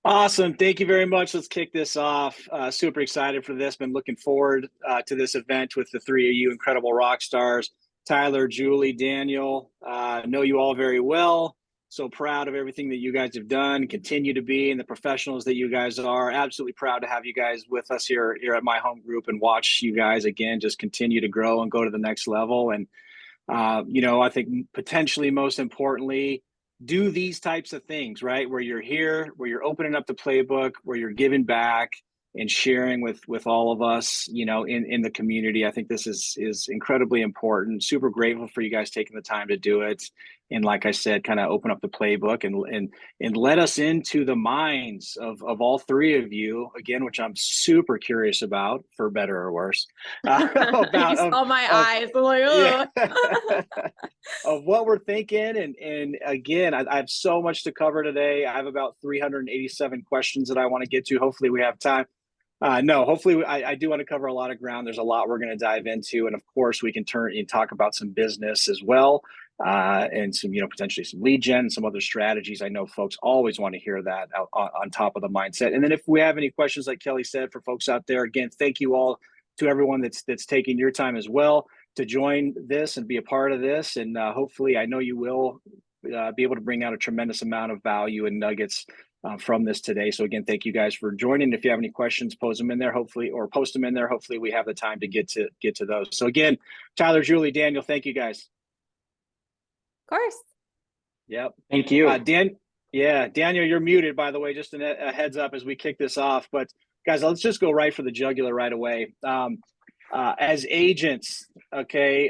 Awesome. Thank you very much. Let's kick this off. Super excited for this. Been looking forward to this event with the three of you incredible rock stars, Tyler, Julie, Daniel. Know you all very well. So proud of everything that you guys have done, continue to be, and the professionals that you guys are. Absolutely proud to have you guys with us here at My Home Group and watch you guys again just continue to grow and go to the next level. And I think potentially most importantly, do these types of things, right? Where you're here, where you're opening up the playbook, where you're giving back and sharing with all of us, in the community. I think this is incredibly important. Super grateful for you guys taking the time to do it. And like I said, kind of open up the playbook and let us into the minds of all three of you again, which I'm super curious about, for better or worse. You About saw my of eyes. I'm like, yeah. oh. Of what we're thinking. And again, I have so much to cover today. I have about 387 questions that I want to get to. Hopefully we have time. No, hopefully I do want to cover a lot of ground. There's a lot we're going to dive into. And of course we can turn and talk about some business as well. And some, potentially some lead gen, some other strategies. I know folks always want to hear that on top of the mindset. And then if we have any questions, like Kelly said, for folks out there, again, thank you all to everyone that's taking your time as well to join this and be a part of this. And hopefully, I know you will be able to bring out a tremendous amount of value and nuggets from this today. So again, thank you guys for joining. If you have any questions, pose them in there, hopefully, or post them in there. Hopefully we have the time to get to those. So again, Tyler, Julie, Daniel, thank you guys. Of course. Yep. Thank you. Daniel, you're muted, by the way, just a heads up as we kick this off. But guys, let's just go right for the jugular right away. As agents, okay,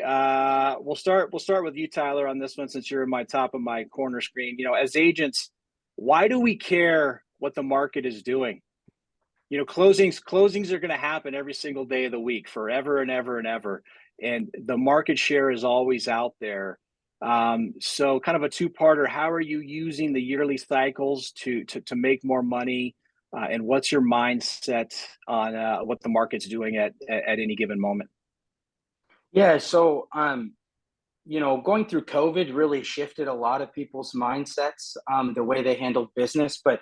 we'll start with you, Tyler, on this one, since you're in my top of my corner screen. As agents, why do we care what the market is doing? Closings are going to happen every single day of the week, forever and ever and ever, and the market share is always out there. So kind of a two-parter. How are you using the yearly cycles to make more money? And what's your mindset on what the market's doing at any given moment? Yeah, so going through COVID really shifted a lot of people's mindsets, the way they handled business. But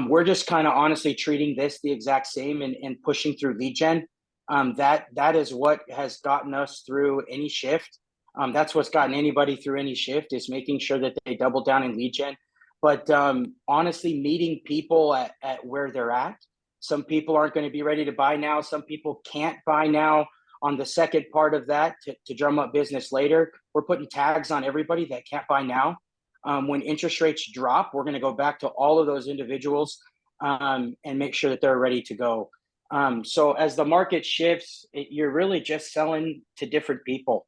we're just kind of honestly treating this the exact same and pushing through lead gen. That is what has gotten us through any shift. That's what's gotten anybody through any shift, is making sure that they double down in lead gen. But honestly, meeting people at where they're at. Some people aren't going to be ready to buy now. Some people can't buy now. On the second part of that, to drum up business later, we're putting tags on everybody that can't buy now. When interest rates drop, we're going to go back to all of those individuals and make sure that they're ready to go. So as the market shifts, you're really just selling to different people.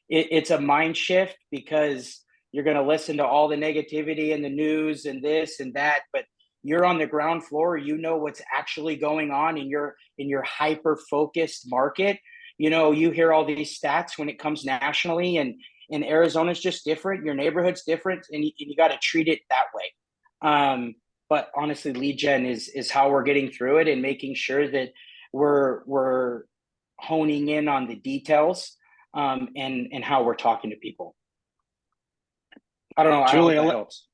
It's a mind shift, because you're going to listen to all the negativity and the news and this and that, but you're on the ground floor. You know what's actually going on in your hyper focused market. You hear all these stats when it comes nationally, and Arizona's just different. Your neighborhood's different, and you got to treat it that way. But honestly, lead gen is how we're getting through it and making sure that we're honing in on the details and how we're talking to people. I don't know. Julie, I hope that helps.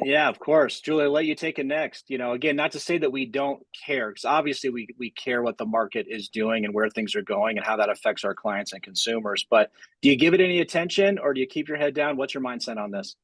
Yeah, of course. Julie, I'll let you take it next. Again, not to say that we don't care, because obviously we care what the market is doing and where things are going and how that affects our clients and consumers. But do you give it any attention, or do you keep your head down? What's your mindset on this?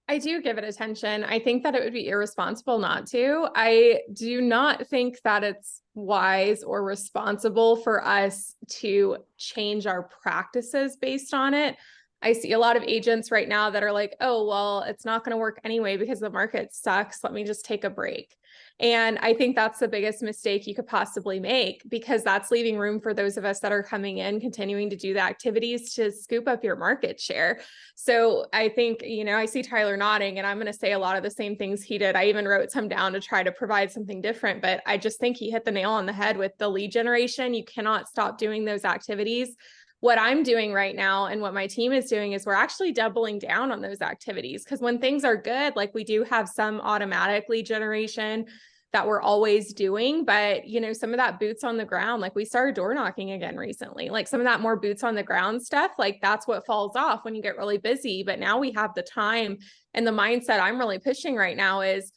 I do give it attention. I think that it would be irresponsible not to. I do not think that it's wise or responsible for us to change our practices based on it. I see a lot of agents right now that are like, oh, well, it's not going to work anyway because the market sucks. Let me just take a break. And I think that's the biggest mistake you could possibly make, because that's leaving room for those of us that are coming in, continuing to do the activities to scoop up your market share. So I think, I see Tyler nodding, and I'm going to say a lot of the same things he did. I even wrote some down to try to provide something different, but I just think he hit the nail on the head with the lead generation. You cannot stop doing those activities. What I'm doing right now and what my team is doing is we're actually doubling down on those activities, because when things are good, like we do have some automatic lead generation that we're always doing, but some of that boots on the ground, like we started door knocking again recently, like some of that more boots on the ground stuff, like that's what falls off when you get really busy. But now we have the time, and the mindset I'm really pushing right now is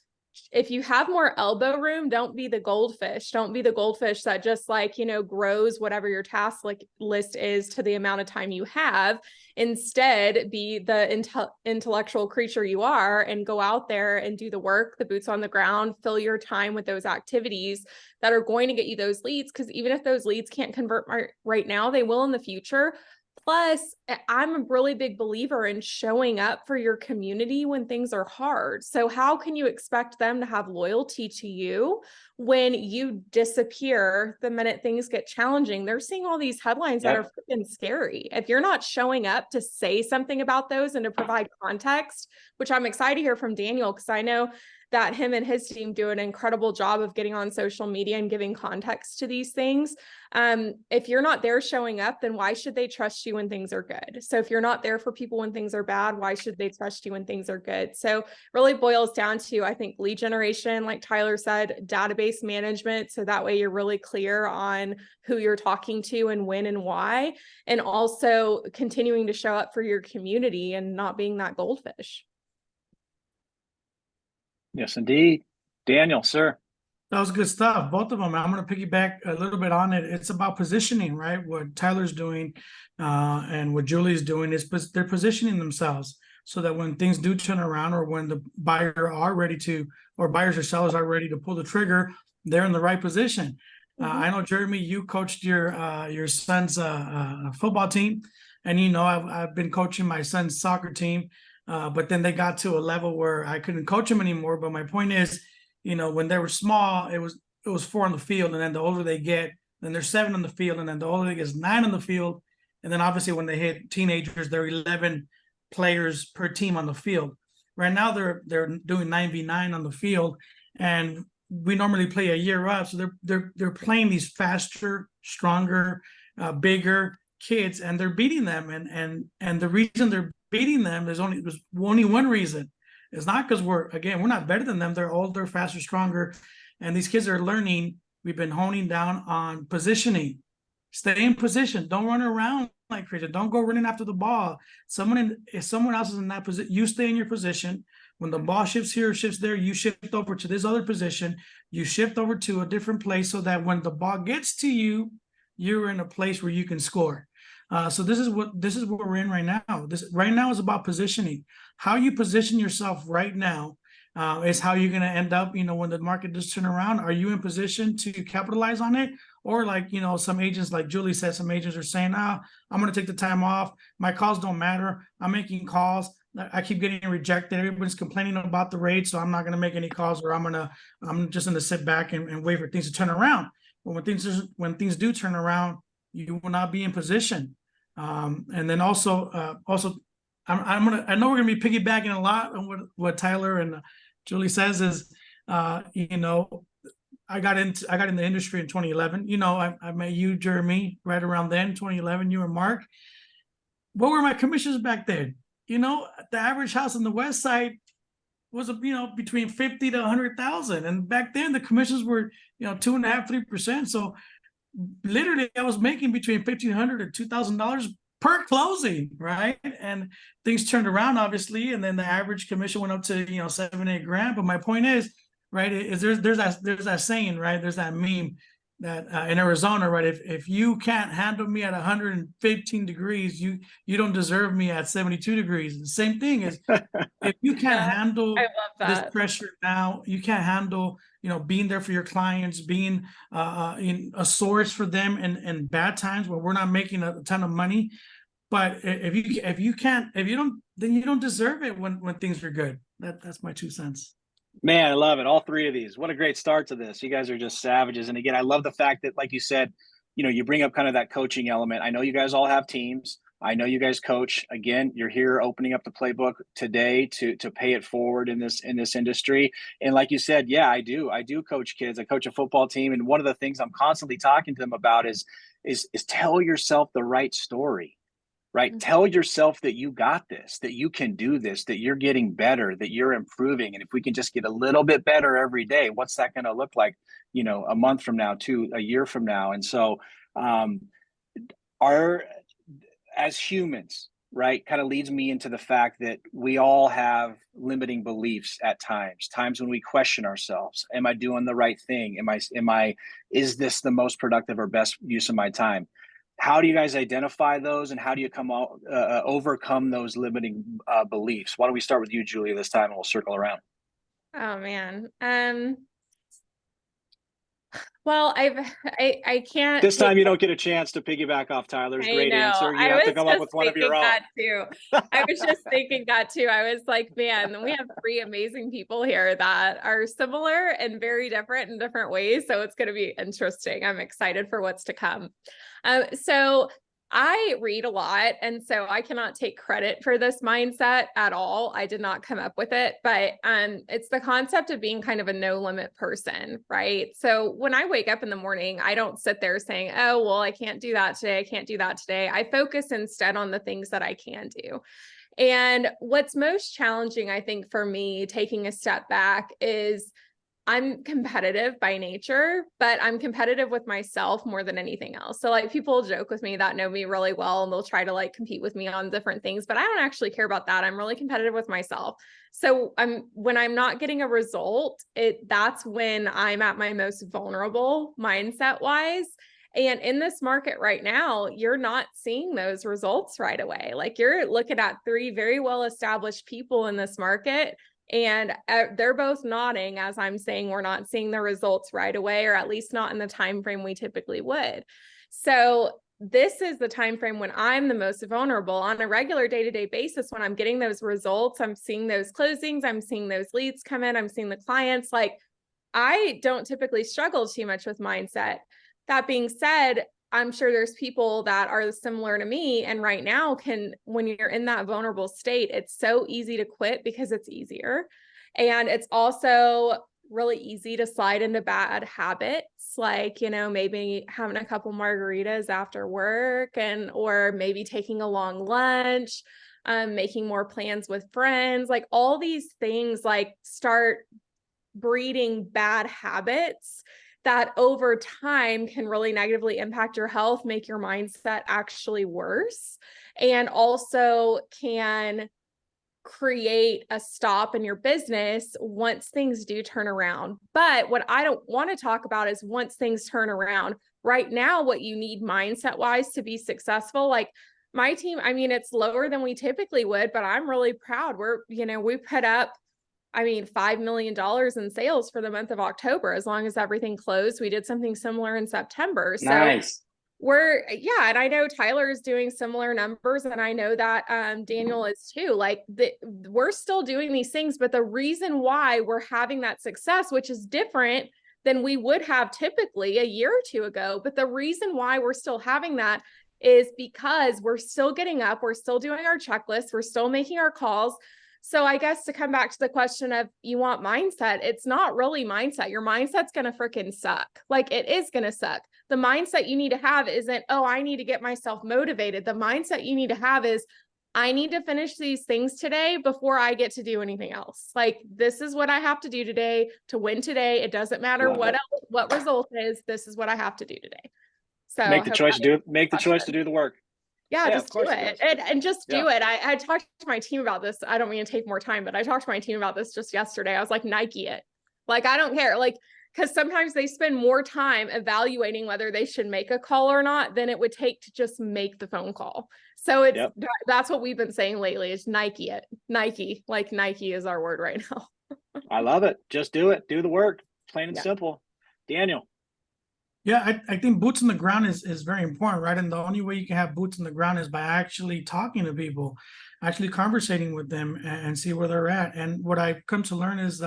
if you have more elbow room, don't be the goldfish. Don't be the goldfish that just like, grows whatever your task list is to the amount of time you have. Instead, be the intellectual creature you are and go out there and do the work, the boots on the ground, fill your time with those activities that are going to get you those leads. Because even if those leads can't convert right now, they will in the future. Plus, I'm a really big believer in showing up for your community when things are hard. So how can you expect them to have loyalty to you when you disappear the minute things get challenging? They're seeing all these headlines that are freaking scary. If you're not showing up to say something about those and to provide context, which I'm excited to hear from Daniel, because I know that him and his team do an incredible job of getting on social media and giving context to these things. If you're not there showing up, then why should they trust you when things are good? So if you're not there for people when things are bad, why should they trust you when things are good? So really boils down to, I think, lead generation, like Tyler said, database management. So that way you're really clear on who you're talking to and when and why, and also continuing to show up for your community and not being that goldfish. Yes, indeed. Daniel, sir. That was good stuff. Both of them. I'm going to piggyback a little bit on it. It's about positioning, right? What Tyler's doing and what Julie's doing is they're positioning themselves so that when things do turn around, or when the buyer are ready to, or buyers or sellers are ready to pull the trigger, they're in the right position. I know, Jereme, you coached your son's football team, and I've been coaching my son's soccer team. But then they got to a level where I couldn't coach them anymore. But my point is, when they were small, it was 4 on the field, and then the older they get, then there's 7 on the field, and then the older they get is 9 on the field, and then obviously when they hit teenagers, there are 11 players per team on the field. Right now, they're doing 9v9 on the field, and we normally play a year up, so they're playing these faster, stronger, bigger kids, and they're beating them, and the reason they're beating them, there's only one reason. It's not because we're not better than them. They're older, faster, stronger, and these kids are learning. We've been honing down on positioning. Stay in position. Don't run around like crazy. Don't go running after the ball. If someone else is in that position, you stay in your position. When the ball shifts here, shifts there, you shift over to this other position. You shift over to a different place so that when the ball gets to you, you're in a place where you can score. So this is what we're in right now. This right now is about positioning. How you position yourself right now is how you're going to end up. When the market does turn around, are you in position to capitalize on it? Or some agents, like Julie said, some agents are saying, I'm going to take the time off. My calls don't matter. I'm making calls. I keep getting rejected. Everybody's complaining about the rate, so I'm not going to make any calls, or I'm just going to sit back and wait for things to turn around. But when things do turn around, you will not be in position. And then also I know we're gonna be piggybacking a lot on what Tyler and Julie says is, I got in the industry in 2011. I met you, Jereme, right around then, 2011. You and Mark. What were my commissions back then? The average house on the West Side was between 50 to 100,000, and back then the commissions were 2.5%, 3%. So literally I was making between $1,500 to $2,000 per closing, right? And things turned around, obviously, and then the average commission went up to $7-8 grand. But my point is, right, is there's that saying, right? There's that meme that in Arizona, right? If you can't handle me at 115 degrees, you don't deserve me at 72 degrees. The same thing is, if you can't handle this pressure now, you can't handle being there for your clients, being in a source for them in bad times where we're not making a ton of money. But if you don't, then you don't deserve it when things are good. That's my 2 cents. Man, I love it. All 3 of these. What a great start to this. You guys are just savages. And again, I love the fact that, like you said, you bring up kind of that coaching element. I know you guys all have teams. I know you guys coach. Again, you're here opening up the playbook today to pay it forward in this industry. And like you said, yeah, I do coach kids. I coach a football team. And one of the things I'm constantly talking to them about is tell yourself the right story. Right? Mm-hmm. Tell yourself that you got this, that you can do this, that you're getting better, that you're improving. And if we can just get a little bit better every day, what's that going to look like, a month from now, a year from now? And so as humans, right, kind of leads me into the fact that we all have limiting beliefs at times when we question ourselves. Am I doing the right thing? Is this the most productive or best use of my time? How do you guys identify those, and how do you overcome those limiting beliefs? Why don't we start with you, Julie, this time, and we'll circle around. Oh man. Well, I can't. This time you don't get a chance to piggyback off Tyler's great answer. You have to come up with one of your own. I was just thinking that too. I was like, man, we have three amazing people here that are similar and very different in different ways. So it's going to be interesting. I'm excited for what's to come. So I read a lot, and so I cannot take credit for this mindset at all. I did not come up with it, but it's the concept of being kind of a no limit person, right? So when I wake up in the morning, I don't sit there saying, oh, well, I can't do that today. I can't do that today. I focus instead on the things that I can do. And what's most challenging, I think, for me, taking a step back, is I'm competitive by nature, but I'm competitive with myself more than anything else. So like, people joke with me that know me really well, and they'll try to like compete with me on different things, but I don't actually care about that. I'm really competitive with myself. So when I'm not getting a result, that's when I'm at my most vulnerable mindset wise. And in this market right now, you're not seeing those results right away. Like, you're looking at three very well-established people in this market, and they're both nodding as I'm saying we're not seeing the results right away, or at least not in the time frame we typically would. So this is the time frame when I'm the most vulnerable. On a regular day-to-day basis, when I'm getting those results, I'm seeing those closings, I'm seeing those leads come in, I'm seeing the clients. Like, I don't typically struggle too much with mindset. That being said, I'm sure there's people that are similar to me. And right now, when you're in that vulnerable state, it's so easy to quit because it's easier. And it's also really easy to slide into bad habits, like, maybe having a couple margaritas after work, or maybe taking a long lunch, making more plans with friends. Like, all these things like start breeding bad habits that over time can really negatively impact your health, make your mindset actually worse, and also can create a stop in your business once things do turn around. But what I don't want to talk about is once things turn around. Right now, what you need mindset wise to be successful, like my team, I mean, it's lower than we typically would, but I'm really proud. We put up, $5 million in sales for the month of October. As long as everything closed, we did something similar in September. So Nice. and I know Tyler is doing similar numbers, and I know that Daniel is too. Like, we're still doing these things, but the reason why we're having that success, which is different than we would have typically a year or two ago, but the reason why we're still having that is because we're still getting up, we're still doing our checklists, we're still making our calls. So I guess to come back to the question of, you want mindset, it's not really mindset. Your mindset's going to freaking suck. Like, it is going to suck. The mindset you need to have isn't, oh, I need to get myself motivated. The mindset you need to have is, I need to finish these things today before I get to do anything else. Like, this is what I have to do today to win today. It doesn't matter what result is. This is what I have to do today. So make the choice to do the work. Yeah, just do it and just do it. I talked to my team about this. I don't mean to take more time, but I talked to my team about this just yesterday. I was like, Nike it. Like, I don't care. Like, because sometimes they spend more time evaluating whether they should make a call or not than it would take to just make the phone call. So that's what we've been saying lately, is Nike it. Nike, like Nike is our word right now. I love it. Just do it. Do the work. Plain and simple. Daniel. Yeah, I think boots on the ground is very important, right? And the only way you can have boots on the ground is by actually talking to people, actually conversating with them and see where they're at. And what I've come to learn is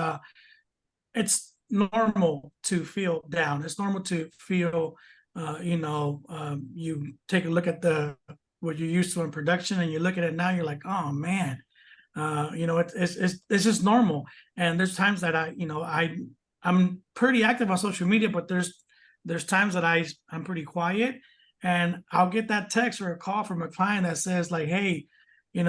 it's normal to feel down. It's normal to feel, you take a look at what you're used to in production, and you look at it now, you're like, oh man, it's just normal. And there's times that I'm pretty active on social media, but there's times that I'm pretty quiet, and I'll get that text or a call from a client that says like, hey, a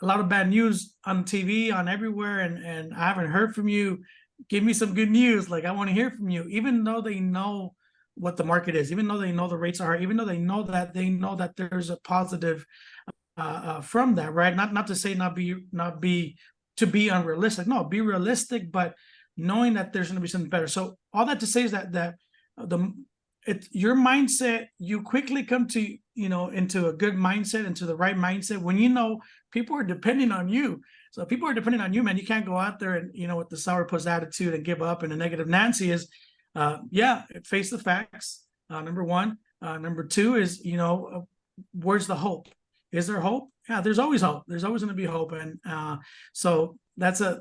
lot of bad news on TV, on everywhere, and I haven't heard from you. Give me some good news. Like, I want to hear from you, even though they know what the market is, even though they know the rates are, even though they know that there's a positive from that, right? Not to say not be to be unrealistic. No, be realistic, but knowing that there's going to be something better. So all that to say is that your mindset, you quickly come to, into a good mindset, into the right mindset when people are depending on you. So if people are depending on you, man, you can't go out there and, with the sourpuss attitude and give up. And a negative Nancy is, face the facts. Number one. Number two is, where's the hope? Is there hope? Yeah, there's always hope. There's always going to be hope. And so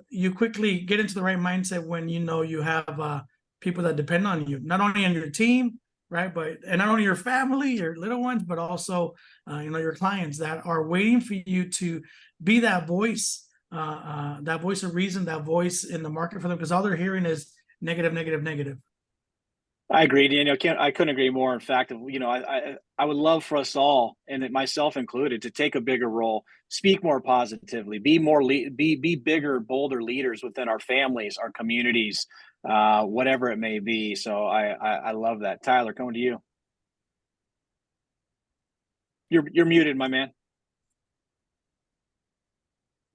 you quickly get into the right mindset when you have people that depend on you, not only on your team, right? And not only your family, your little ones, but also, your clients that are waiting for you to be that voice of reason, that voice in the market for them, because all they're hearing is negative, negative, negative. I agree, Daniel. I couldn't agree more. In fact, I would love for us all, and myself included, to take a bigger role, speak more positively, be bigger, bolder leaders within our families, our communities, whatever it may be. So I love that. Tyler, coming to you. You're muted, my man.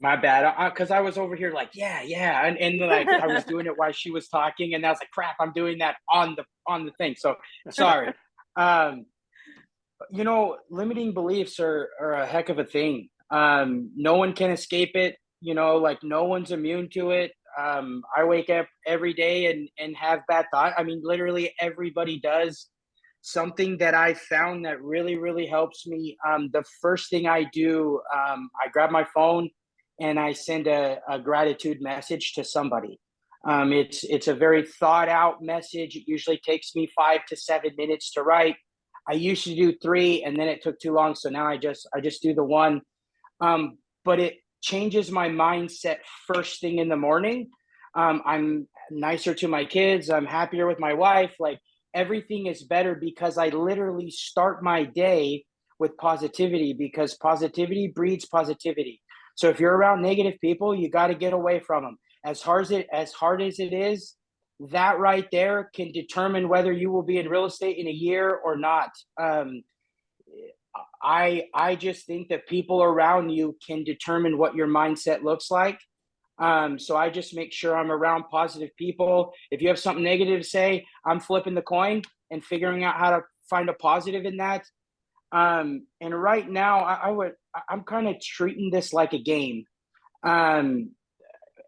My bad, because I was over here like, yeah, and like I was doing it while she was talking, and I was like, crap, I'm doing that on the thing. So sorry. Limiting beliefs are a heck of a thing. No one can escape it. Like no one's immune to it. I wake up every day and have bad thoughts. I mean, literally everybody does. Something that I found that really, really helps me. The first thing I do, I grab my phone and I send a gratitude message to somebody. It's a very thought out message. It usually takes me 5 to 7 minutes to write. I used to do 3 and then it took too long. So now I just do the 1. But it changes my mindset first thing in the morning. I'm nicer to my kids. I'm happier with my wife. Like everything is better because I literally start my day with positivity, because positivity breeds positivity. So if you're around negative people, you got to get away from them. As hard as it is, that right there can determine whether you will be in real estate in a year or not. I just think that people around you can determine what your mindset looks like. So I just make sure I'm around positive people. If you have something negative to say, I'm flipping the coin and figuring out how to find a positive in that. And right now I'm kind of treating this like a game.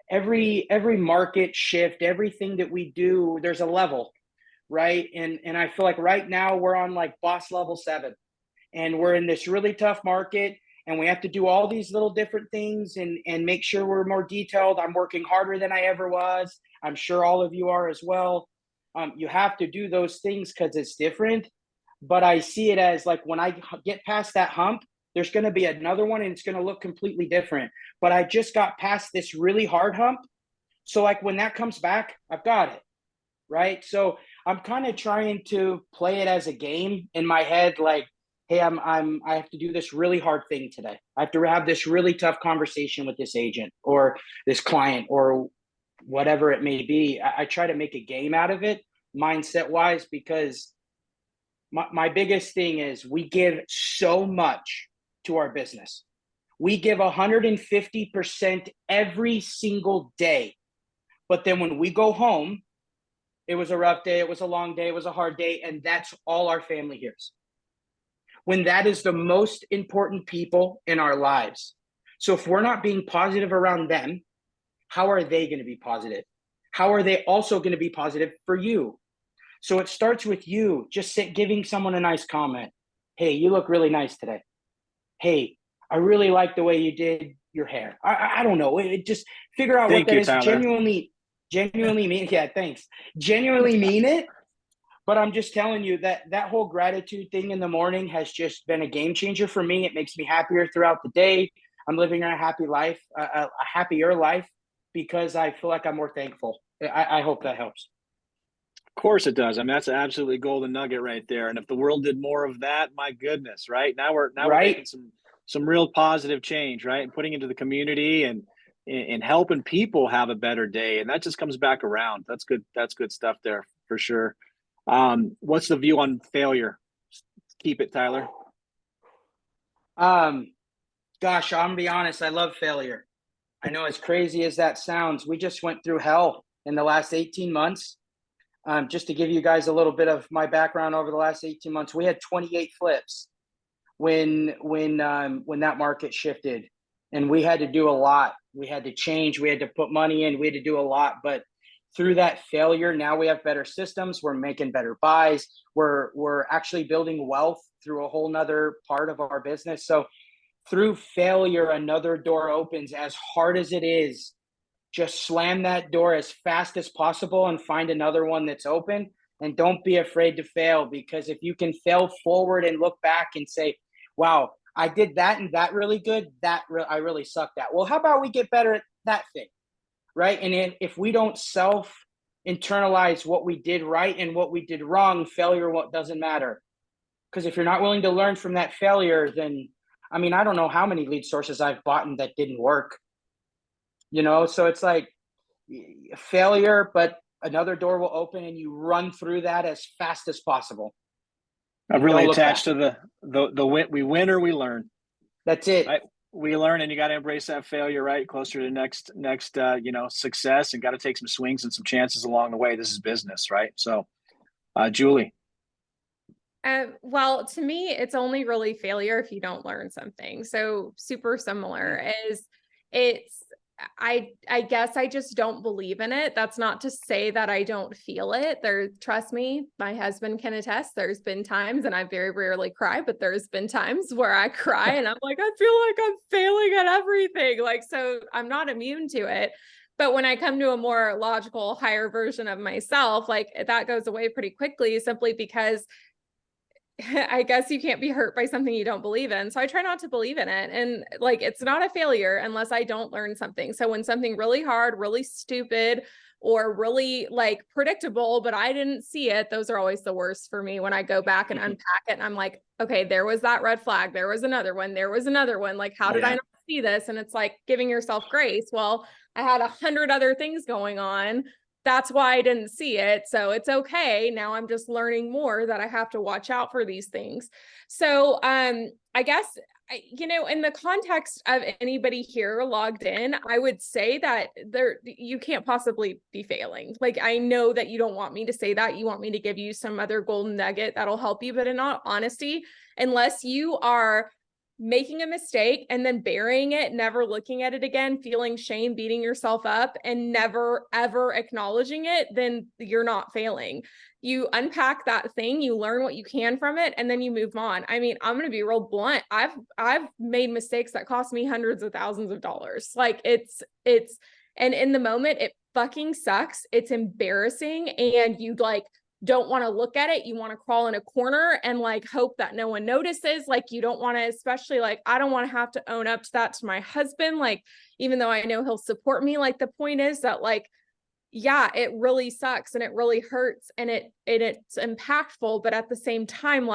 Every market shift, everything that we do, there's a level, right? And I feel like right now we're on like boss level 7, and we're in this really tough market, and we have to do all these little different things and make sure we're more detailed. I'm working harder than I ever was. I'm sure all of you are as well. You have to do those things because it's different. But I see it as like when I get past that hump, there's going to be another one and it's going to look completely different. But I just got past this really hard hump. So like when that comes back, I've got it. Right. So I'm kind of trying to play it as a game in my head. Like, hey, I have to do this really hard thing today. I have to have this really tough conversation with this agent or this client or whatever it may be. I try to make a game out of it mindset wise, because my biggest thing is we give so much to our business. We give 150% every single day. But then when we go home, it was a rough day, it was a long day, it was a hard day, and that's all our family hears. When that is the most important people in our lives. So if we're not being positive around them, how are they going to be positive? How are they also going to be positive for you? So it starts with you just giving someone a nice comment. Hey, you look really nice today. Hey, I really like the way you did your hair. I don't know. Just figure out what that is. Genuinely mean. Yeah, thanks. Genuinely mean it. But I'm just telling you that whole gratitude thing in the morning has just been a game changer for me. It makes me happier throughout the day. I'm living a happy life, a happier life, because I feel like I'm more thankful. I hope that helps. Of course it does. I mean, that's an absolutely golden nugget right there. And if the world did more of that, my goodness, right? Now we're making some real positive change, right? And putting into the community and helping people have a better day. And that just comes back around. That's good. That's good stuff there for sure. What's the view on failure? Keep it, Tyler. Gosh, I'm gonna be honest, I love failure. I know, as crazy as that sounds, we just went through hell in the last 18 months. Just to give you guys a little bit of my background over the last 18 months, we had 28 flips when that market shifted, and we had to do a lot. We had to change, we had to put money in, we had to do a lot. But through that failure, now we have better systems, we're making better buys, we're actually building wealth through a whole nother part of our business. So through failure, another door opens. As hard as it is, just slam that door as fast as possible and find another one that's open. And don't be afraid to fail, because if you can fail forward and look back and say, wow, I did that and that really good, I really sucked at. Well, how about we get better at that thing, right? And if we don't internalize what we did right and what we did wrong, failure doesn't matter. Because if you're not willing to learn from that failure, then, I mean, I don't know how many lead sources I've bought and that didn't work. So it's like failure, but another door will open and you run through that as fast as possible. I'm really attached to the win. We win or we learn. That's it. Right? We learn, and you got to embrace that failure, right? Closer to next success, and got to take some swings and some chances along the way. This is business, right? So, Julie. Well, to me, it's only really failure if you don't learn something. So super similar I guess I just don't believe in it. That's not to say that I don't feel it. Trust me, my husband can attest. There's been times, and I very rarely cry, but there's been times where I cry and I'm like, I feel like I'm failing at everything. So I'm not immune to it. But when I come to a more logical, higher version of myself, that goes away pretty quickly, simply because I guess you can't be hurt by something you don't believe in. So I try not to believe in it. And it's not a failure unless I don't learn something. So when something really hard, really stupid, or really predictable, but I didn't see it, those are always the worst for me when I go back and unpack it. And I'm like, okay, there was that red flag. There was another one. There was another one. How did I not see this? And it's like giving yourself grace. Well, I had 100 other things going on. That's why I didn't see it. So it's okay. Now I'm just learning more that I have to watch out for these things. So I guess, in the context of anybody here logged in, I would say that you can't possibly be failing. I know that you don't want me to say that. You want me to give you some other golden nugget that'll help you. But in all honesty, unless you are making a mistake and then burying it, never looking at it again, feeling shame, beating yourself up, and never ever acknowledging it, then you're not failing. You unpack that thing, you learn what you can from it, and then you move on. I mean, I'm going to be real blunt. I've made mistakes that cost me hundreds of thousands of dollars. And in the moment, it fucking sucks. It's embarrassing. And you don't want to look at it. You want to crawl in a corner and hope that no one notices. You don't want to, especially I don't want to have to own up to that to my husband. Even though I know he'll support me, the point is that yeah, it really sucks and it really hurts and it's impactful. But at the same time,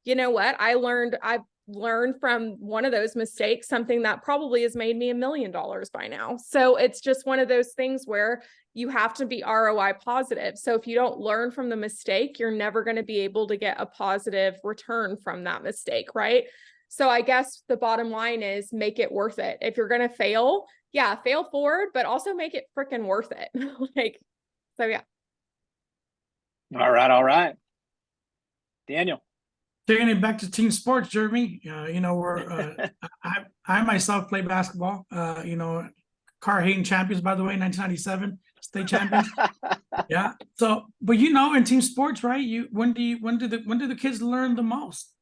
you know what? I've learned from one of those mistakes, something that probably has made me $1 million by now. So it's just one of those things where you have to be ROI positive. So if you don't learn from the mistake, you're never going to be able to get a positive return from that mistake, right? So I guess the bottom line is make it worth it. If you're going to fail, fail forward, but also make it freaking worth it. So yeah. All right. Daniel. Taking it back to team sports, Jereme, I myself play basketball, Car-Hayden champions, by the way, 1997 state champions. Yeah. So, but in team sports, right? When do the kids learn the most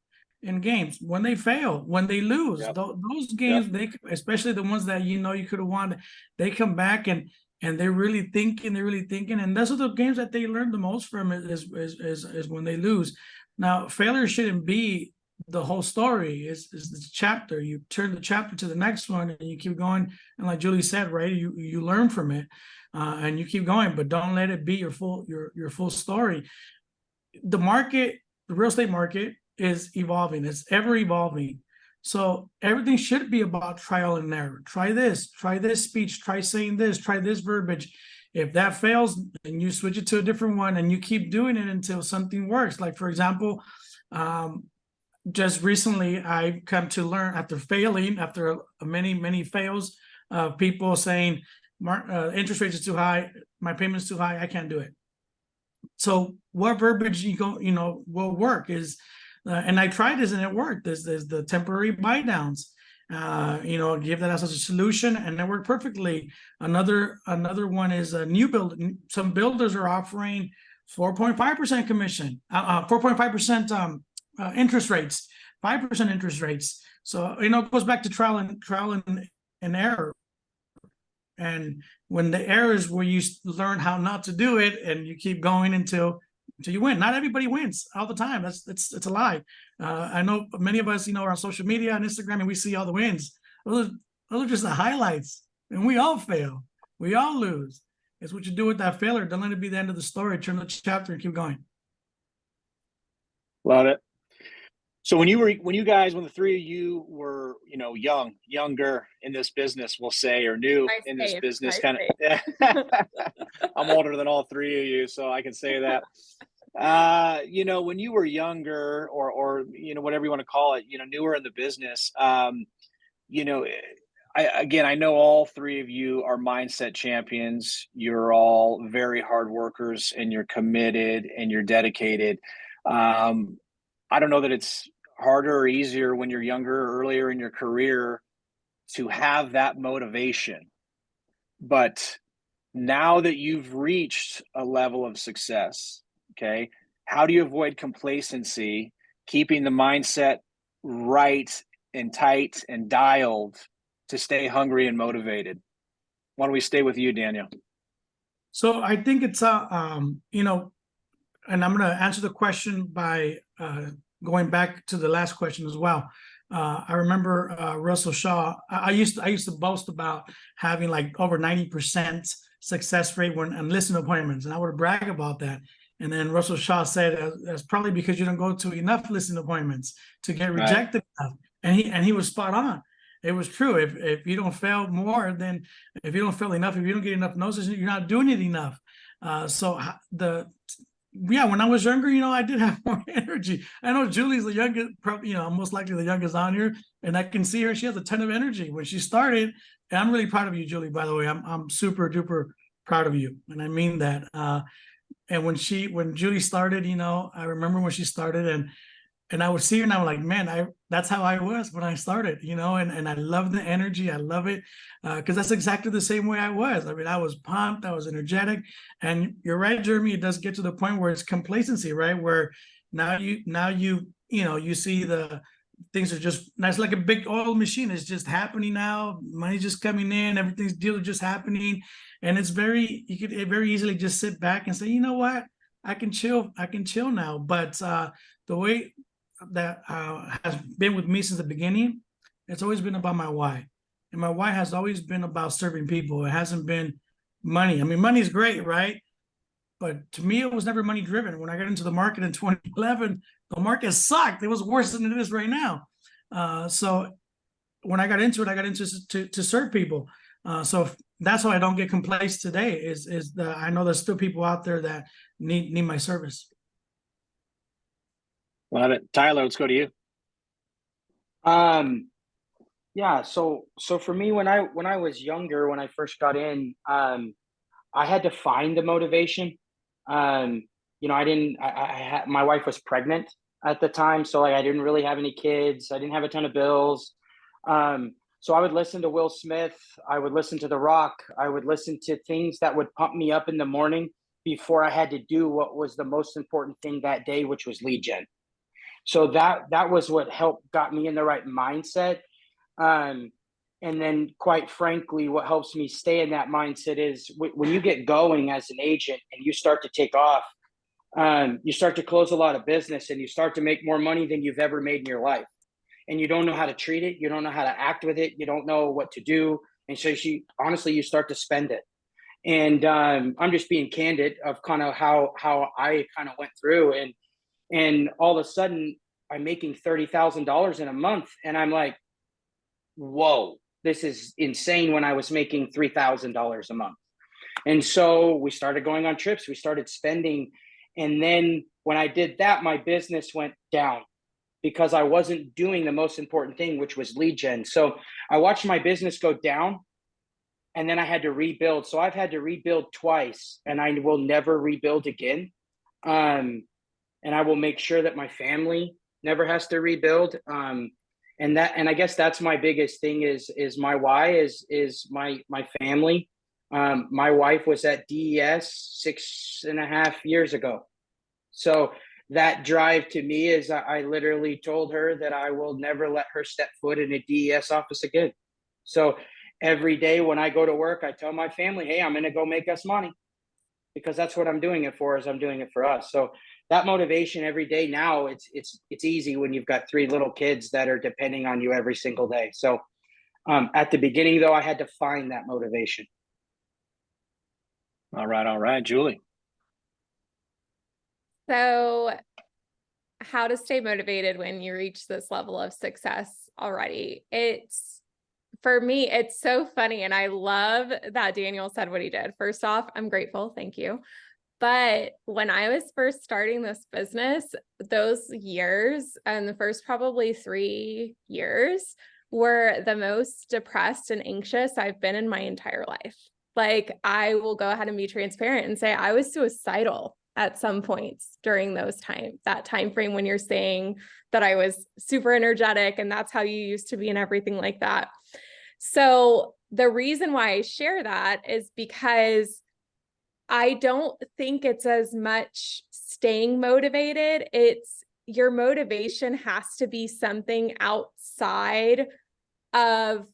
in games? When they fail, when they lose. Yep. Those games, yep. Especially the ones that you could have won, they come back and they're really thinking, and those are the games that they learn the most from is when they lose. Now, failure shouldn't be the whole story. Is the chapter. You turn the chapter to the next one, and you keep going. And like Julie said, right, you learn from it, and you keep going. But don't let it be your full story. The real estate market is evolving. It's ever evolving. So everything should be about trial and error. Try this speech. Try saying this. Try this verbiage. If that fails, then you switch it to a different one and you keep doing it until something works. Like, for example, just recently I've come to learn after failing, after many fails of people saying, interest rates are too high, my payment's too high, I can't do it. So what verbiage will work is, and I tried this and it worked. There's the temporary buy downs, give that as a solution, and it worked perfectly. Another one is a new build. Some builders are offering 4.5% commission, 4.5% interest rates, 5% interest rates. So it goes back to trial and error. And when the error is where you learn how not to do it, and you keep going until you win. Not everybody wins all the time. It's a lie. I know many of us, are on social media and Instagram, and we see all the wins. Those are just the highlights, and we all fail. We all lose. It's what you do with that failure. Don't let it be the end of the story. Turn the chapter and keep going. Love it. So when the three of you were, younger in this business, we'll say, or new in this business, kind of, I'm older than all three of you, so I can say that. When you were younger, or whatever you want to call it, newer in the business, I know all three of you are mindset champions. You're all very hard workers, and you're committed and you're dedicated. I don't know that it's harder or easier when you're younger or earlier in your career to have that motivation. But now that you've reached a level of success, okay, how do you avoid complacency, keeping the mindset right and tight and dialed to stay hungry and motivated? Why don't we stay with you, Daniel? So I think it's and I'm going to answer the question by going back to the last question as well. I remember Russell Shaw. I used to boast about having like over 90% success rate on listing appointments, and I would brag about that. And then Russell Shaw said, "That's probably because you don't go to enough listing appointments to get rejected enough." And he was spot on. It was true. If you don't fail more, then if you don't fail enough, if you don't get enough notices, you're not doing it enough. When I was younger, I did have more energy. I know Julie's the youngest, most likely the youngest on here, and I can see her. She has a ton of energy when she started. And I'm really proud of you, Julie, by the way. I'm super duper proud of you. And I mean that. And when Julie started, I remember when she started, and I would see her and I'm like, man, that's how I was when I started, and I love the energy. I love it. Because that's exactly the same way I was. I mean, I was pumped, I was energetic. And you're right, Jereme, it does get to the point where it's complacency, right? Where now you see the things are just, it's like a big oil machine. It's just happening now. Money's just coming in, everything's deals are just happening. And you could very easily just sit back and say, you know what? I can chill now. But the way that has been with me since the beginning, it's always been about my why. And my why has always been about serving people. It hasn't been money. I mean, money is great, right? But to me, it was never money driven. When I got into the market in 2011, the market sucked. It was worse than it is right now. So when I got into it, to serve people. So that's why I don't get complacent today. Is that I know there's still people out there that need my service. Love it. Tyler, let's go to you. Yeah. So for me, when I was younger, when I first got in, I had to find the motivation. I had, my wife was pregnant at the time. So I didn't really have any kids. I didn't have a ton of bills. So I would listen to Will Smith. I would listen to The Rock. I would listen to things that would pump me up in the morning before I had to do what was the most important thing that day, which was lead gen. So that was what got me in the right mindset. And then quite frankly, what helps me stay in that mindset is when you get going as an agent and you start to take off, you start to close a lot of business and you start to make more money than you've ever made in your life. And you don't know how to treat it. You don't know how to act with it. You don't know what to do. And so you start to spend it. And I'm just being candid of kind of how I kind of went through. And all of a sudden, I'm making $30,000 in a month. And I'm like, whoa, this is insane when I was making $3,000 a month. And so we started going on trips. We started spending. And then when I did that, my business went down. because I wasn't doing the most important thing, which was lead gen. So I watched my business go down, and then I had to rebuild. So I've had to rebuild twice, and I will never rebuild again. And I will make sure that my family never has to rebuild. And I guess that's my biggest thing is my why is my family. My wife was at DES 6.5 years ago. So that drive to me is I literally told her that I will never let her step foot in a DES office again. So every day when I go to work, I tell my family, hey, I'm going to go make us money, because that's what I'm doing it for, is I'm doing it for us. So that motivation every day now, it's easy when you've got 3 little kids that are depending on you every single day. So at the beginning, though, I had to find that motivation. All right, Julie. So how to stay motivated when you reach this level of success already? For me, it's so funny. And I love that Daniel said what he did. First off, I'm grateful. Thank you. But when I was first starting this business, those years and the first probably 3 years were the most depressed and anxious I've been in my entire life. Like, I will go ahead and be transparent and say I was suicidal at some points during that time frame when you're saying that I was super energetic and that's how you used to be and everything like that. So the reason why I share that is because I don't think it's as much staying motivated. It's your motivation has to be something outside of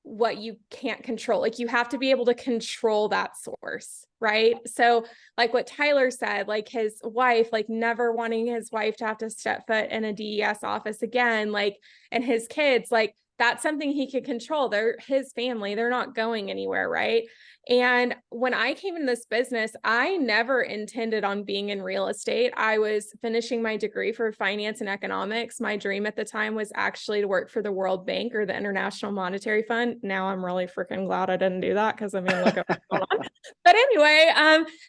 what you can't control. Like, you have to be able to control that source, right? So like what Tyler said, like his wife, like never wanting his wife to have to step foot in a DES office again, like, and his kids, like that's something he could control. They're his family, they're not going anywhere, right? And when I came in this business, I never intended on being in real estate. I was finishing my degree for finance and economics. My dream at the time was actually to work for the World Bank or the International Monetary Fund. Now I'm really freaking glad I didn't do that, because I mean, look at what's going on. But anyway,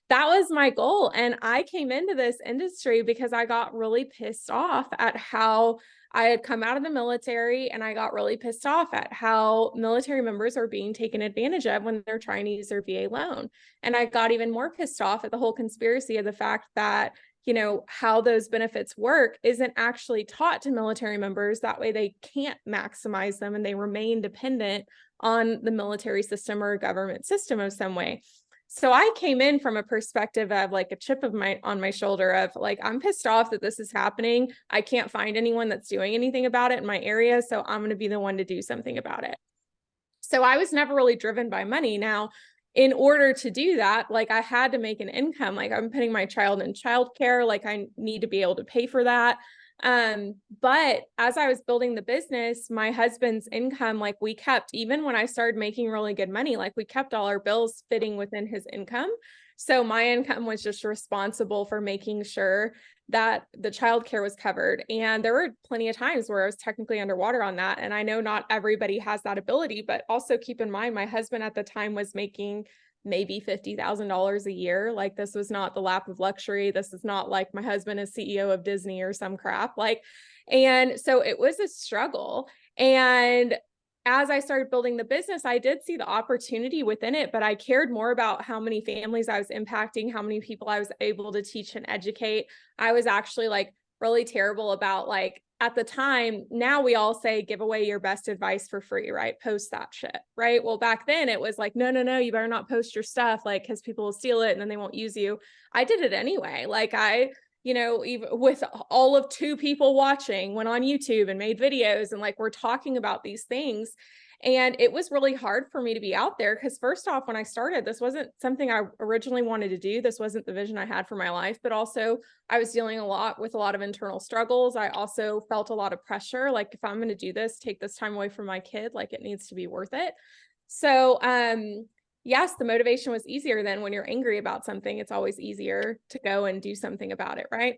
that was my goal. And I came into this industry because I got really pissed off at how I had come out of the military, and I got really pissed off at how military members are being taken advantage of when they're trying to use their VA loan. And I got even more pissed off at the whole conspiracy of the fact that, you know, how those benefits work isn't actually taught to military members. That way they can't maximize them and they remain dependent on the military system or government system of some way. So I came in from a perspective of like a chip on my shoulder of like, I'm pissed off that this is happening. I can't find anyone that's doing anything about it in my area. So I'm going to be the one to do something about it. So I was never really driven by money. Now, in order to do that, like I had to make an income. Like, I'm putting my child in childcare. Like, I need to be able to pay for that. But as I was building the business, my husband's income, like we kept, even when I started making really good money, like we kept all our bills fitting within his income. So my income was just responsible for making sure that the childcare was covered. And there were plenty of times where I was technically underwater on that. And I know not everybody has that ability, but also keep in mind, my husband at the time was making maybe $50,000 a year. Like, this was not the lap of luxury. This is not like my husband is CEO of Disney or some crap. Like, and so it was a struggle. And as I started building the business, I did see the opportunity within it, but I cared more about how many families I was impacting, how many people I was able to teach and educate. I was actually like really terrible about, like, at the time, now we all say, give away your best advice for free, right? Post that shit, right? Well, back then it was like, no, you better not post your stuff, like, because people will steal it and then they won't use you. I did it anyway. Like, you know, even with all of 2 people watching, went on YouTube and made videos, and like, we're talking about these things. And it was really hard for me to be out there because, first off, when I started, this wasn't something I originally wanted to do. This wasn't the vision I had for my life, but also I was dealing with a lot of internal struggles. I also felt a lot of pressure. Like, if I'm going to do this, take this time away from my kid, like, it needs to be worth it. So, yes, the motivation was easier than when you're angry about something. It's always easier to go and do something about it, right?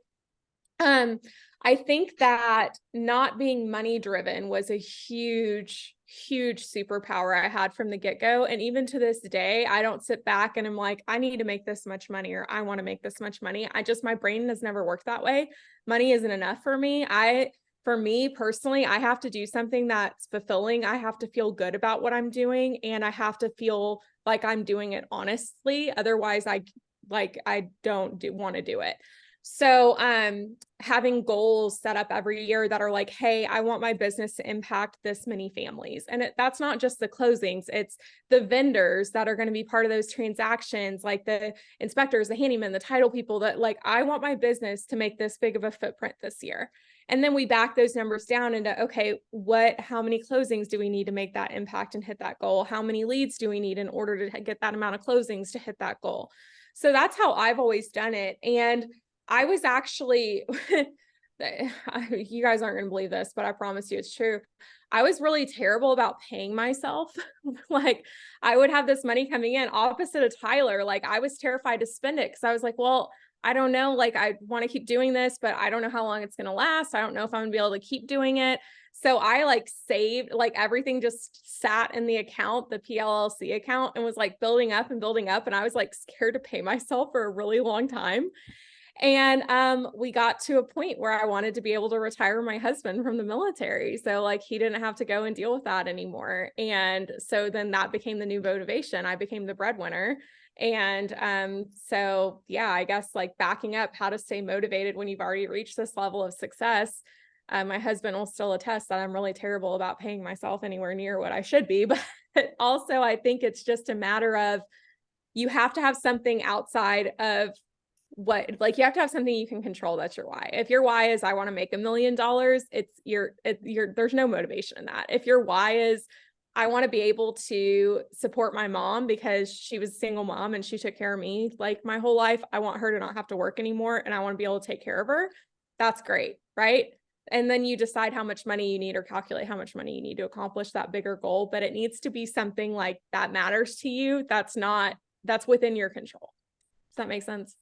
I think that not being money driven was a huge superpower I had from the get-go. And even to this day, I don't sit back and I'm like, I need to make this much money, or I want to make this much money. My brain has never worked that way. Money isn't enough for me. for me personally, I have to do something that's fulfilling. I have to feel good about what I'm doing, and I have to feel like I'm doing it honestly. Otherwise, I don't want to do it. So, having goals set up every year that are like, hey, I want my business to impact this many families. And that's not just the closings, it's the vendors that are going to be part of those transactions, like the inspectors, the handymen, the title people, that like, I want my business to make this big of a footprint this year. And then we back those numbers down into, okay, how many closings do we need to make that impact and hit that goal? How many leads do we need in order to get that amount of closings to hit that goal? So that's how I've always done it. And I was actually, you guys aren't going to believe this, but I promise you it's true. I was really terrible about paying myself. Like, I would have this money coming in opposite of Tyler. Like, I was terrified to spend it because I was like, well, I don't know, like, I want to keep doing this, but I don't know how long it's going to last. I don't know if I'm going to be able to keep doing it. So I like saved, like everything just sat in the account, the PLLC account, and was like building up and building up. And I was like scared to pay myself for a really long time. And we got to a point where I wanted to be able to retire my husband from the military. So like he didn't have to go and deal with that anymore. And so then that became the new motivation. I became the breadwinner. And so yeah, I guess like backing up how to stay motivated when you've already reached this level of success. My husband will still attest that I'm really terrible about paying myself anywhere near what I should be. But also I think it's just a matter of, you have to have something outside of you have to have something you can control. That's your why. If your why is I want to make $1 million, there's no motivation in that. If your why is I want to be able to support my mom because she was a single mom and she took care of me like my whole life, I want her to not have to work anymore and I want to be able to take care of her. That's great, right? And then you decide how much money you need or calculate how much money you need to accomplish that bigger goal. But it needs to be something like that matters to you. That's within your control. Does that make sense?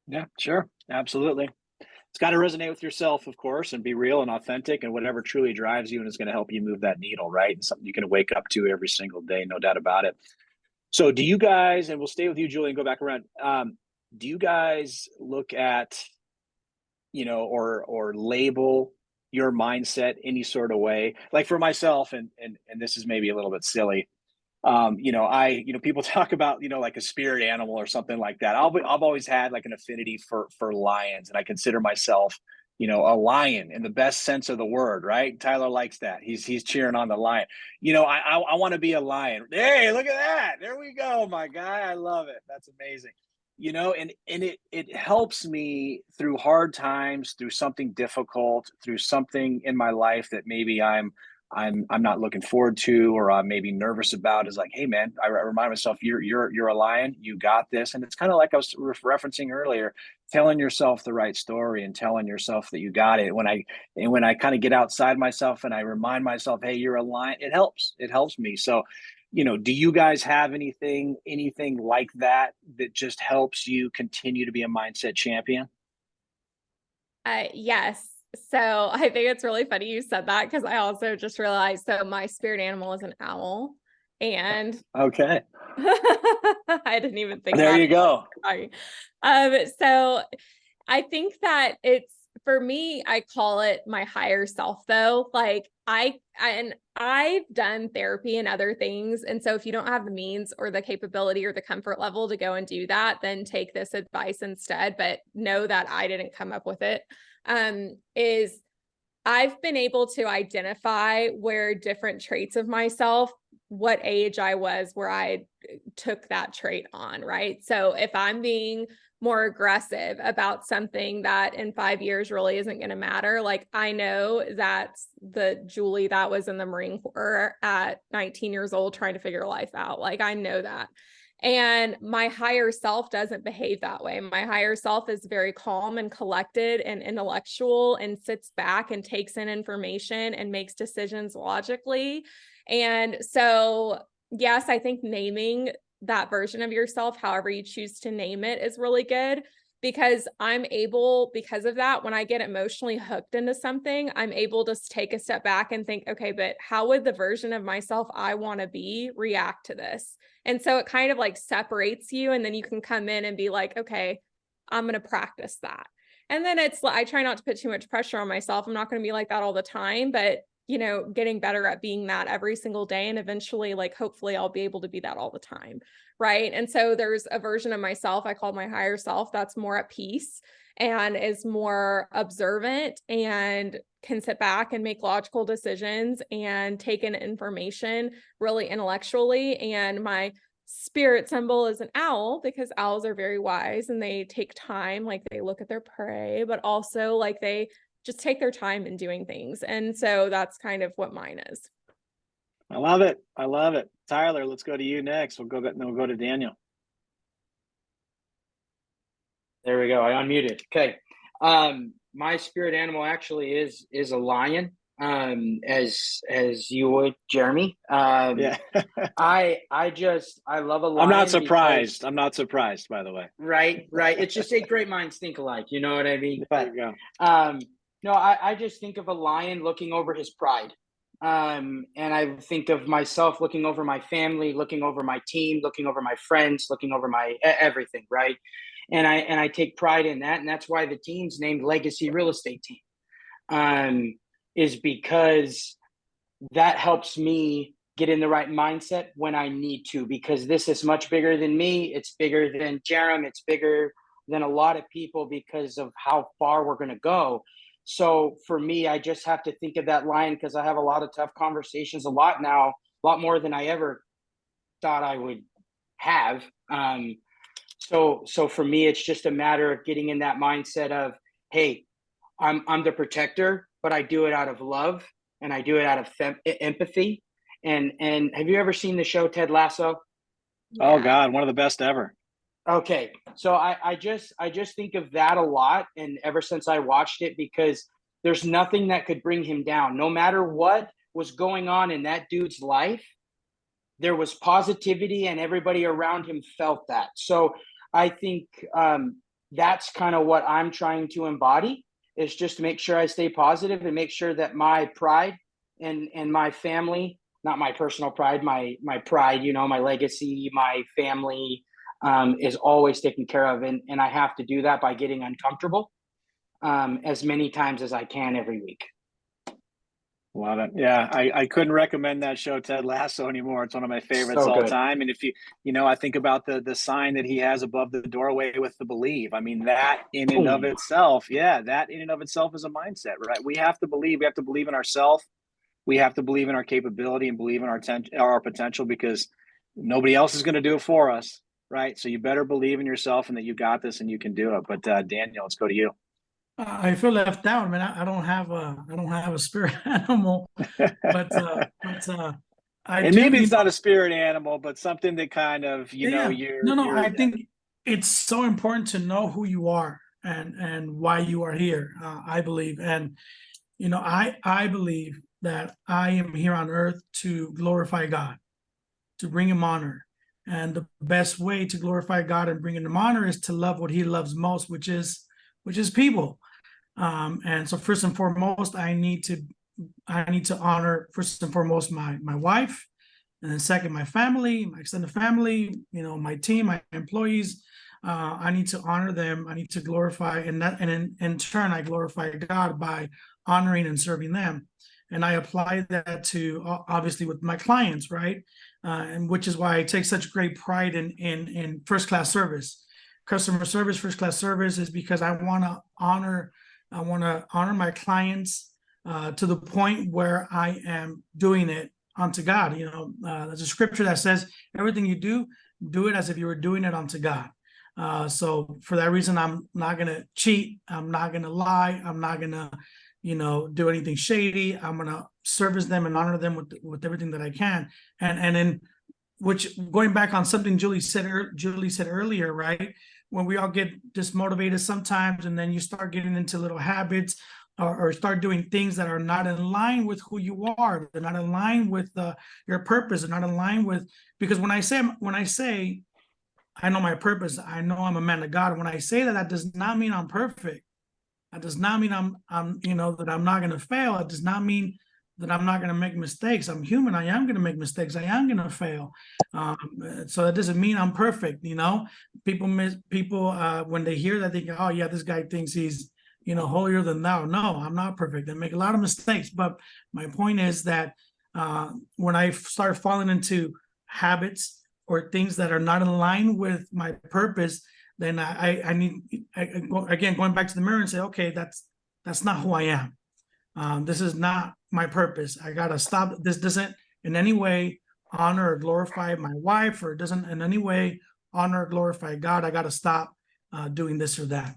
Yeah, sure. Absolutely. It's got to resonate with yourself, of course, and be real and authentic and whatever truly drives you and is going to help you move that needle, right? And something you can wake up to every single day, no doubt about it. So do you guys, and we'll stay with you, Julie, and go back around. Do you guys look at, or label your mindset any sort of way? Like for myself, and this is maybe a little bit silly, people talk about, like a spirit animal or something like that. I've always had like an affinity for lions, and I consider myself, a lion in the best sense of the word, right? Tyler likes that. He's cheering on the lion. I want to be a lion. Hey, look at that. There we go, my guy. I love it. That's amazing. And it helps me through hard times, through something difficult, through something in my life that maybe I'm not looking forward to, or I'm maybe nervous about, is like, hey man, I remind myself, you're a lion, you got this. And it's kind of like I was referencing earlier, telling yourself the right story and telling yourself that you got it. When I kind of get outside myself and I remind myself, hey, you're a lion, it helps me. So, do you guys have anything like that just helps you continue to be a mindset champion? Yes. So I think it's really funny you said that, because I also just realized, so my spirit animal is an owl, and okay. I didn't even think there about you it. go. So I think that it's, for me, I call it my higher self though. Like I've done therapy and other things. And so if you don't have the means or the capability or the comfort level to go and do that, then take this advice instead. But know that I didn't come up with it. Is I've been able to identify where different traits of myself, what age I was where I took that trait on, right? So if I'm being more aggressive about something that in 5 years really isn't going to matter, like I know that's the Julie that was in the Marine Corps at 19 years old trying to figure life out. Like I know that. And my higher self doesn't behave that way. My higher self is very calm and collected and intellectual and sits back and takes in information and makes decisions logically. And so, yes, I think naming that version of yourself, however you choose to name it, is really good, because I'm able, because of that, when I get emotionally hooked into something, I'm able to take a step back and think, okay, but how would the version of myself I want to be react to this? And so it kind of like separates you, and then you can come in and be like, okay, I'm going to practice that. And then I try not to put too much pressure on myself. I'm not going to be like that all the time, but getting better at being that every single day. And eventually, like, hopefully I'll be able to be that all the time. Right. And so there's a version of myself I call my higher self that's more at peace and is more observant and can sit back and make logical decisions and take in information really intellectually. And my spirit symbol is an owl, because owls are very wise and they take time, like they look at their prey, but also like they just take their time in doing things. And so that's kind of what mine is. I love it. I love it. Tyler, let's go to you next. We'll go to Daniel. There we go. I unmuted. Okay. My spirit animal actually is a lion. As you would, Jereme. Yeah. I love a lion. I'm not surprised. I'm not surprised, by the way. Right. It's just a great minds think alike. You know what I mean? There But you go. no, I just think of a lion looking over his pride. And I think of myself looking over my family, looking over my team, looking over my friends, looking over my everything, right? And I take pride in that, and that's why the team's named Legacy Real Estate Team. Is because that helps me get in the right mindset when I need to, because this is much bigger than me. It's bigger than Jereme. It's bigger than a lot of people because of how far we're going to go. So for me, I just have to think of that line, because I have a lot of tough conversations a lot now, a lot more than I ever thought I would have. So for me, it's just a matter of getting in that mindset of, hey, I'm the protector, but I do it out of love, and I do it out of empathy. And have you ever seen the show Ted Lasso? Oh God, one of the best ever. Okay, so I just think of that a lot, and ever since I watched it, because there's nothing that could bring him down. No matter what was going on in that dude's life, there was positivity, and everybody around him felt that. So I think that's kind of what I'm trying to embody, is just to make sure I stay positive and make sure that my pride and my family, not my personal pride, my pride, my legacy, my family, is always taken care of. And I have to do that by getting uncomfortable as many times as I can every week. Love it. Yeah, I couldn't recommend that show, Ted Lasso, anymore. It's one of my favorites So all good. time. And if I think about the sign that he has above the doorway with the believe. I mean, that in and of itself, is a mindset, right? We have to believe. We have to believe in ourselves. We have to believe in our capability and believe in our potential, because nobody else is going to do it for us, right? So you better believe in yourself and that you got this and you can do it. But Daniel, let's go to you. I feel left out. I mean, I don't have a spirit animal, but And maybe it's not a spirit animal, but something that kind of, I think it's so important to know who you are and why you are here. I believe, and I believe that I am here on earth to glorify God, to bring him honor. And the best way to glorify God and bring him honor is to love what he loves most, which is people. And so first and foremost, I need to honor first and foremost my wife, and then second, my family, my extended family, my team, my employees. I need to honor them. I need to glorify, and in turn, I glorify God by honoring and serving them. And I apply that to obviously with my clients, right? And which is why I take such great pride in first-class service. Customer service, first-class service is because I want to honor my clients to the point where I am doing it unto God. There's a scripture that says, everything you do it as if you were doing it unto God. So for that reason, I'm not going to cheat. I'm not going to lie. I'm not going to, do anything shady. I'm going to service them and honor them with everything that I can. And then, which going back on something Julie said earlier, right? When we all get dismotivated sometimes, and then you start getting into little habits or start doing things that are not in line with who you are. They're not in line with your purpose. They're not in line with, because when I say I know my purpose, I know I'm a man of God. When I say that, that does not mean I'm perfect. That does not mean I'm that I'm not going to fail. It does not mean that I'm not going to make mistakes. I'm human. I am going to make mistakes. I am going to fail. So that doesn't mean I'm perfect. People when they hear that, they think, oh yeah, this guy thinks he's holier than thou. No, I'm not perfect. I make a lot of mistakes, but my point is that when I start falling into habits or things that are not in line with my purpose, then I need, again, going back to the mirror and say, okay, that's not who I am. This is not my purpose. I gotta stop. This doesn't in any way honor or glorify my wife, or it doesn't in any way honor or glorify God. I gotta stop doing this or that.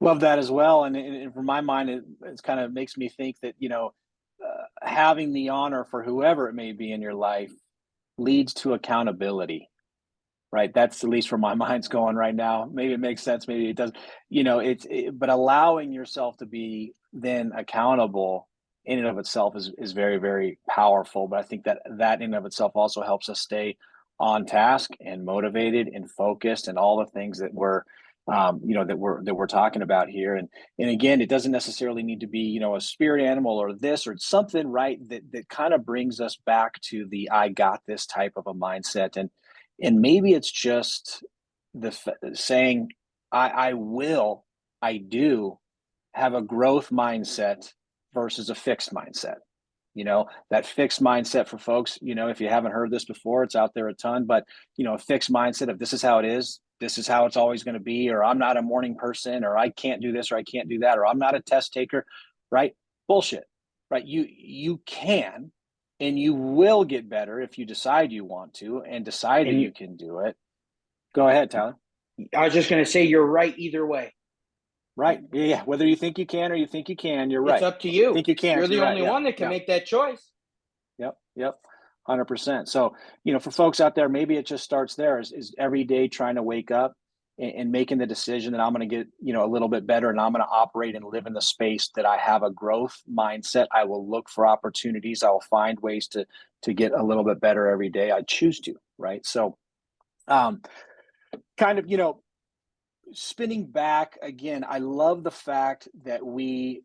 Love that as well. And for my mind, it kind of makes me think that, having the honor for whoever it may be in your life leads to accountability, right? That's at least where my mind's going right now. Maybe it makes sense. Maybe it doesn't, but allowing yourself to be then accountable in and of itself is very, very powerful. But I think that in and of itself also helps us stay on task and motivated and focused and all the things that we're that we're talking about here. And again, it doesn't necessarily need to be, a spirit animal or this or something, right? That kind of brings us back to the I got this type of a mindset. And maybe it's just saying, I do have a growth mindset versus a fixed mindset. That fixed mindset for folks, if you haven't heard this before, it's out there a ton, but, a fixed mindset of this is how it is. This is how it's always going to be, or I'm not a morning person, or I can't do this, or I can't do that, or I'm not a test taker, right? Bullshit, right? You can, and you will get better if you decide you want to and decide that you can do it. Go ahead, Tyler. I was just going to say, you're right either way. Right. Yeah. Whether you think you can or you think you can, you're right. It's up to you. I think you can. You're the only one that can make that choice. Yep. 100%. So, for folks out there, maybe it just starts there is every day trying to wake up and making the decision that I'm going to get, a little bit better, and I'm going to operate and live in the space that I have a growth mindset. I will look for opportunities. I will find ways to get a little bit better every day. I choose to, right? So, kind of, spinning back again, I love the fact that we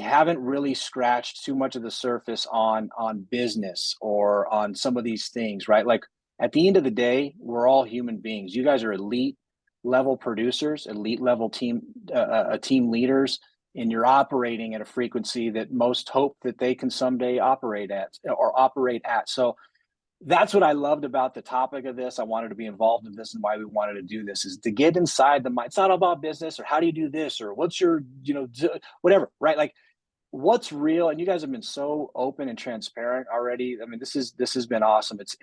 haven't really scratched too much of the surface on business or on some of these things, right? Like at the end of the day, we're all human beings. You guys are elite level producers, elite level team leaders, and you're operating at a frequency that most hope that they can someday operate at. So that's what I loved about the topic of this. I wanted to be involved in this, and why we wanted to do this is to get inside the mind. It's not about business or how do you do this or what's your, whatever, right? Like what's real. And you guys have been so open and transparent already. I mean, this has been awesome. It's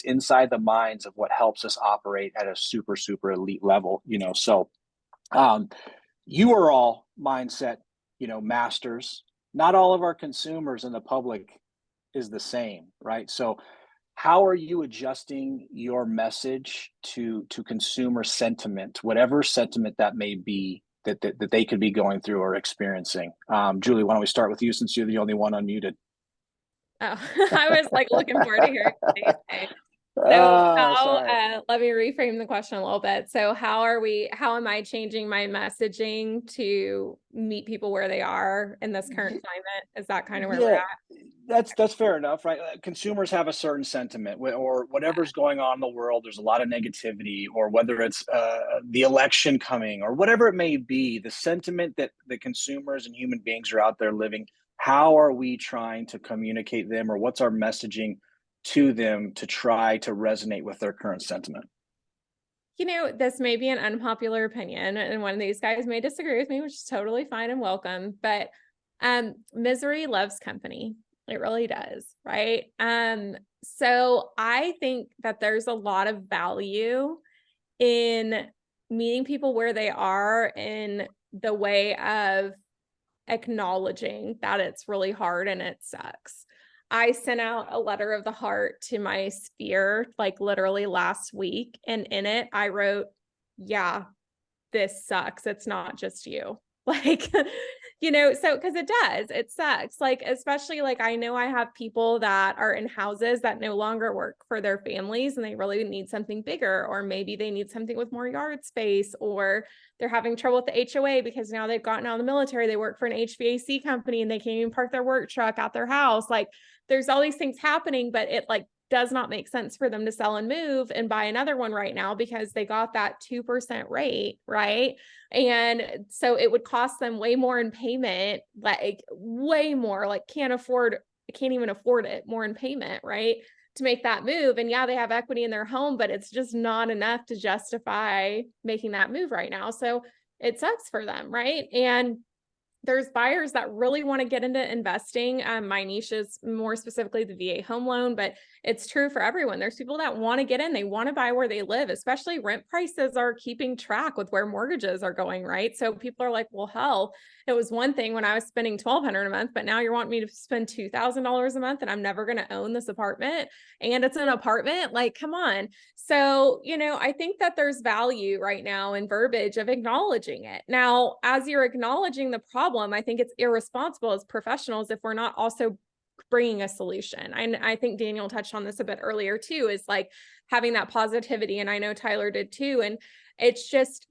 inside the minds of what helps us operate at a super, super elite level, so you are all mindset, masters. Not all of our consumers and the public is the same, right? So how are you adjusting your message to consumer sentiment, whatever sentiment that may be that they could be going through or experiencing? Julie, why don't we start with you since you're the only one unmuted? Oh, I was like looking forward to hearing what they say. So let me reframe the question a little bit. So how am I changing my messaging to meet people where they are in this current climate? Is that kind of where we're at? That's fair enough, right? Consumers have a certain sentiment, or whatever's going on in the world. There's a lot of negativity, or whether it's the election coming, or whatever it may be, the sentiment that the consumers and human beings are out there living. How are we trying to communicate them, or what's our messaging to them to try to resonate with their current sentiment? This may be an unpopular opinion, and one of these guys may disagree with me, which is totally fine and welcome, but misery loves company. It really does, right? So I think that there's a lot of value in meeting people where they are in the way of acknowledging that it's really hard and it sucks. I sent out a letter of the heart to my sphere, like literally last week. And in it, I wrote, yeah, this sucks. It's not just you. Like, so, cause it sucks. Like, especially like, I know I have people that are in houses that no longer work for their families and they really need something bigger, or maybe they need something with more yard space, or they're having trouble with the HOA because now they've gotten out of the military. They work for an HVAC company and they can't even park their work truck at their house. Like there's all these things happening, but it like does not make sense for them to sell and move and buy another one right now because they got that 2% rate, right? And so it would cost them way more in payment, like way more, like can't even afford it, more in payment, right? To make that move. And yeah, they have equity in their home, but it's just not enough to justify making that move right now. So it sucks for them, right? And there's buyers that really want to get into investing. My niche is more specifically the VA home loan, but it's true for everyone. There's people that want to get in. They want to buy where they live, especially rent prices are keeping track with where mortgages are going, right? So people are like, well, hell, it was one thing when I was spending $1,200 a month, but now you're wanting me to spend $2,000 a month and I'm never going to own this apartment and it's an apartment. Like, come on. So, I think that there's value right now in verbiage of acknowledging it. Now, as you're acknowledging the problem, I think it's irresponsible as professionals if we're not also bringing a solution. And I think Daniel touched on this a bit earlier too, is like having that positivity. And I know Tyler did too. And it's just,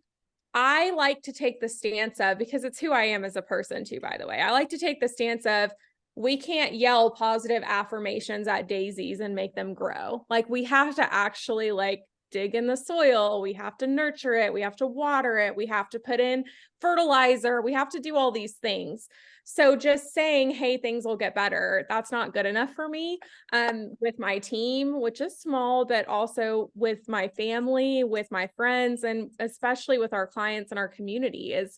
I like to take the stance of, because it's who I am as a person too, by the way, I like to take the stance of, we can't yell positive affirmations at daisies and make them grow. Like we have to actually like dig in the soil. We have to nurture it. We have to water it. We have to put in fertilizer. We have to do all these things. So just saying, hey, things will get better, that's not good enough for me. With my team, which is small, but also with my family, with my friends, and especially with our clients and our community, is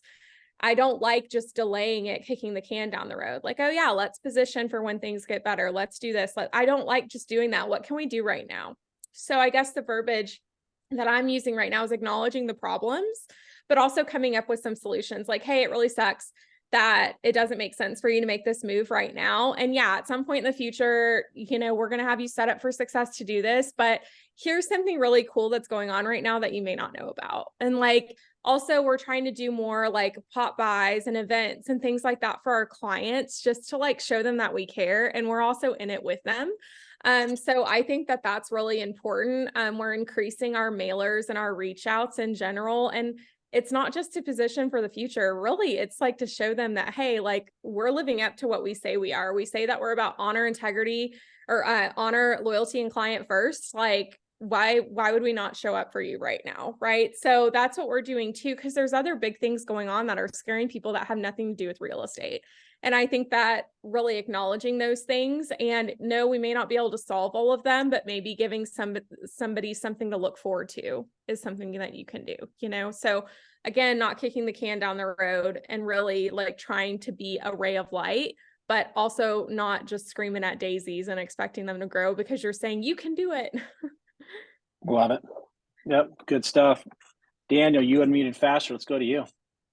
I don't like just delaying it, kicking the can down the road. Like, oh yeah, let's position for when things get better. Let's do this. I don't like just doing that. What can we do right now? So I guess the verbiage that I'm using right now is acknowledging the problems, but also coming up with some solutions like, hey, it really sucks that it doesn't make sense for you to make this move right now. And yeah, at some point in the future, we're going to have you set up for success to do this, but here's something really cool that's going on right now that you may not know about. And like, also we're trying to do more like pop buys and events and things like that for our clients, just to like show them that we care. And we're also in it with them. So I think that that's really important. We're increasing our mailers and our reach outs in general. And it's not just to position for the future. Really, it's like to show them that, hey, like we're living up to what we say we are. We say that we're about honor, integrity, or honor, loyalty, and client first. Like, why would we not show up for you right now? Right. So that's what we're doing too, because there's other big things going on that are scaring people that have nothing to do with real estate. And I think that really acknowledging those things, and no, we may not be able to solve all of them, but maybe giving somebody something to look forward to is something that you can do, So again, not kicking the can down the road and really like trying to be a ray of light, but also not just screaming at daisies and expecting them to grow because you're saying you can do it. Love it. Yep. Good stuff. Daniel, you unmuted faster. Let's go to you.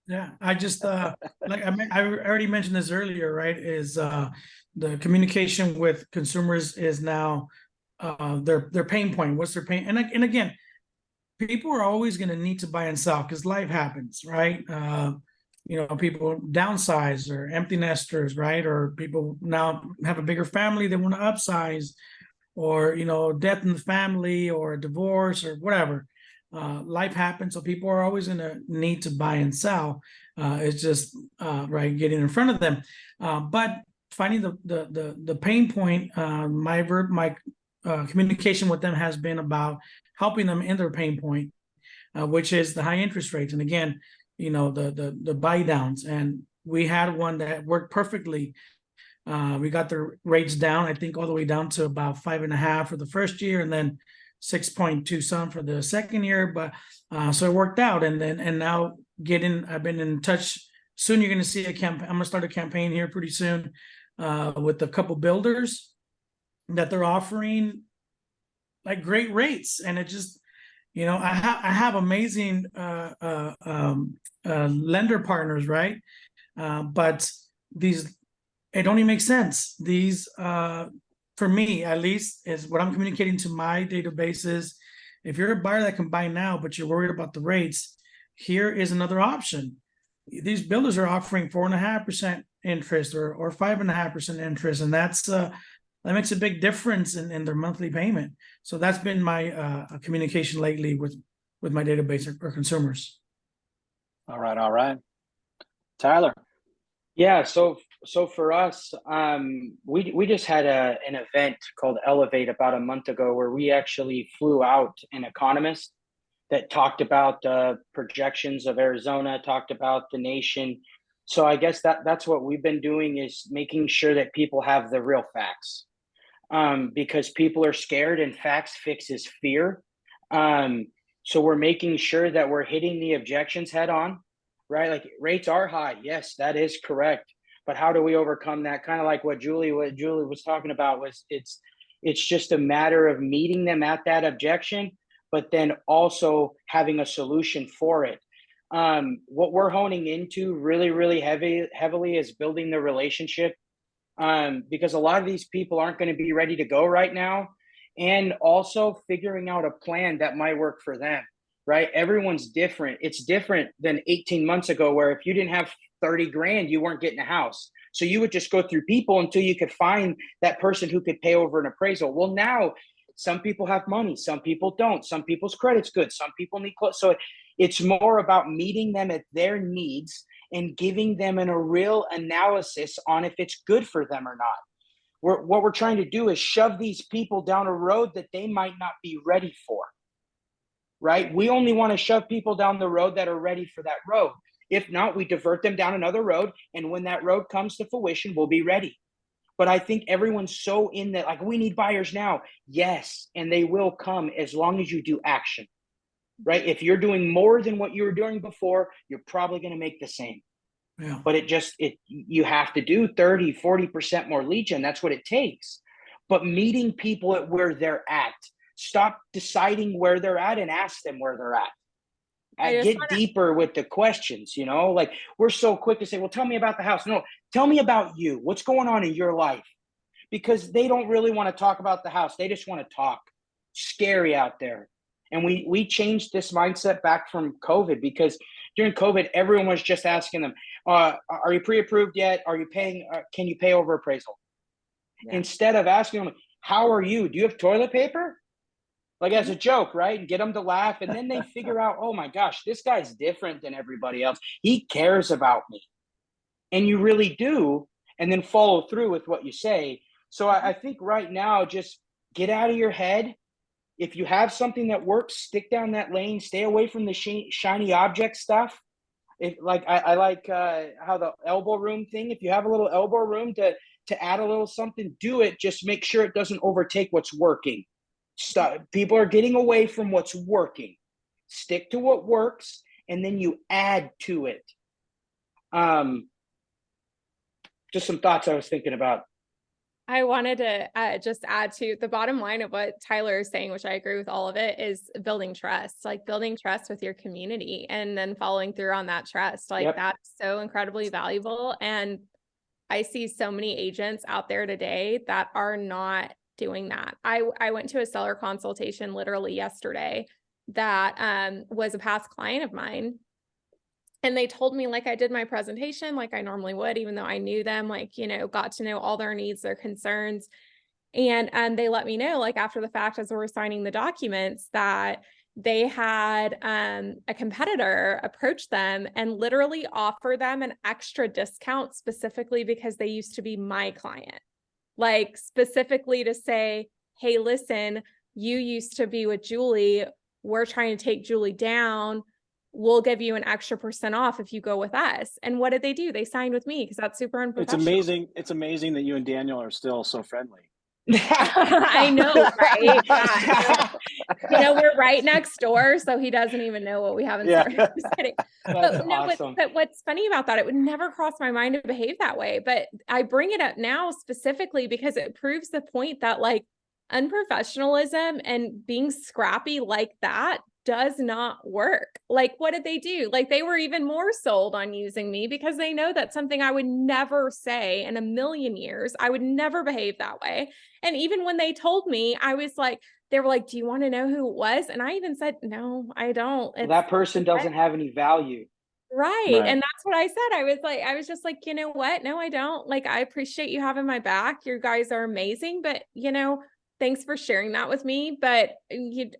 Yeah, I just I already mentioned this earlier, right? Is the communication with consumers is now their pain point. What's their pain? And again, people are always going to need to buy and sell because life happens, right? People downsize or empty nesters, right? Or people now have a bigger family, they want to upsize, or death in the family or a divorce or whatever. Life happens, so people are always going to need to buy and sell. It's just right, getting in front of them. But finding the pain point, my communication with them has been about helping them in their pain point, which is the high interest rates. And again, the buy downs. And we had one that worked perfectly. We got the rates down, I think, all the way down to about 5.5 for the first year, and then 6.2 some for the second year. But so it worked out. And now I've been in touch. Soon you're going to see a campaign. I'm going to start a campaign here pretty soon with a couple builders that they're offering like great rates. And it just, I have amazing lender partners, right? But it only makes sense. These, for me, at least, is what I'm communicating to my databases. If you're a buyer that can buy now, but you're worried about the rates, here is another option. These builders are offering 4.5% interest or 5.5% interest, and that makes a big difference in their monthly payment. So that's been my communication lately with my database or consumers. All right. Tyler. Yeah, so So for us, we just had an event called Elevate about a month ago where we actually flew out an economist that talked about the projections of Arizona, talked about the nation. So I guess that's what we've been doing, is making sure that people have the real facts, because people are scared and facts fixes fear. So we're making sure that we're hitting the objections head on, right? Like, rates are high. Yes, that is correct. But how do we overcome that? Kind of like what Julie was talking about, was it's just a matter of meeting them at that objection, but then also having a solution for it. What we're honing into really heavily is building the relationship, because a lot of these people aren't going to be ready to go right now, and also figuring out a plan that might work for them, right? Everyone's different. It's different than 18 months ago, where if you didn't have 30 grand, you weren't getting a house. So you would just go through people until you could find that person who could pay over an appraisal. Well, now some people have money, some people don't, some people's credit's good, some people need clothes. So it's more about meeting them at their needs and giving them a real analysis on if it's good for them or not. What we're trying to do is shove these people down a road that they might not be ready for, right? We only want to shove people down the road that are ready for that road. If not, we divert them down another road, and when that road comes to fruition, we'll be ready. But I think everyone's so in that, like, we need buyers now. Yes, and they will come as long as you do action, right? If you're doing more than what you were doing before, you're probably going to make the same. Yeah. But you have to do 30, 40% more lead gen. That's what it takes. But meeting people at where they're at. Stop deciding where they're at and ask them where they're at. And get deeper with the questions, like, we're so quick to say, well, tell me about the house. No, tell me about you. What's going on in your life? Because they don't really want to talk about the house. They just want to talk. Scary out there. And we changed this mindset back from COVID, because during COVID, everyone was just asking them, are you pre-approved yet? Are you paying? Can you pay over appraisal? Yeah. Instead of asking them, how are you? Do you have toilet paper? Like, as a joke, right? And get them to laugh. And then they figure out, oh my gosh, this guy's different than everybody else. He cares about me. And you really do. And then follow through with what you say. So I think right now, just get out of your head. If you have something that works, stick down that lane. Stay away from the shiny object stuff. I like how the elbow room thing, if you have a little elbow room to add a little something, do it. Just make sure it doesn't overtake what's working. People are getting away from what's working. Stick to what works, and then you add to it. Just some thoughts I was thinking about. I wanted to just add to the bottom line of what Tyler is saying, which I agree with all of it, is building trust, like building trust with your community and then following through on that trust. Like, that's so incredibly valuable. And I see so many agents out there today that are not doing that. I went to a seller consultation literally yesterday that was a past client of mine. And they told me, like, I did my presentation like I normally would, even though I knew them, like, got to know all their needs, their concerns. And they let me know, like, after the fact, as we were signing the documents, that they had a competitor approach them and literally offer them an extra discount specifically because they used to be my client. Like, specifically to say, hey, listen, you used to be with Julie. We're trying to take Julie down. We'll give you an extra % off if you go with us. And what did they do? They signed with me, because that's super unprofessional. It's amazing that you and Daniel are still so friendly. I know, right? Yeah. We're right next door, so he doesn't even know what we have in store. Just kidding. Awesome. But what's funny about that, it would never cross my mind to behave that way. But I bring it up now specifically because it proves the point that, like, unprofessionalism and being scrappy like that does not work. Like, what did they do? Like, they were even more sold on using me because they know that's something I would never say in a million years. I would never behave that way. And even when they told me, I was like, they were like, do you want to know who it was? And I even said, no, I don't. Well, that person doesn't have any value. Right. And that's what I said. I was just like, you know what? No, I don't. Like, I appreciate you having my back. You guys are amazing, but thanks for sharing that with me, but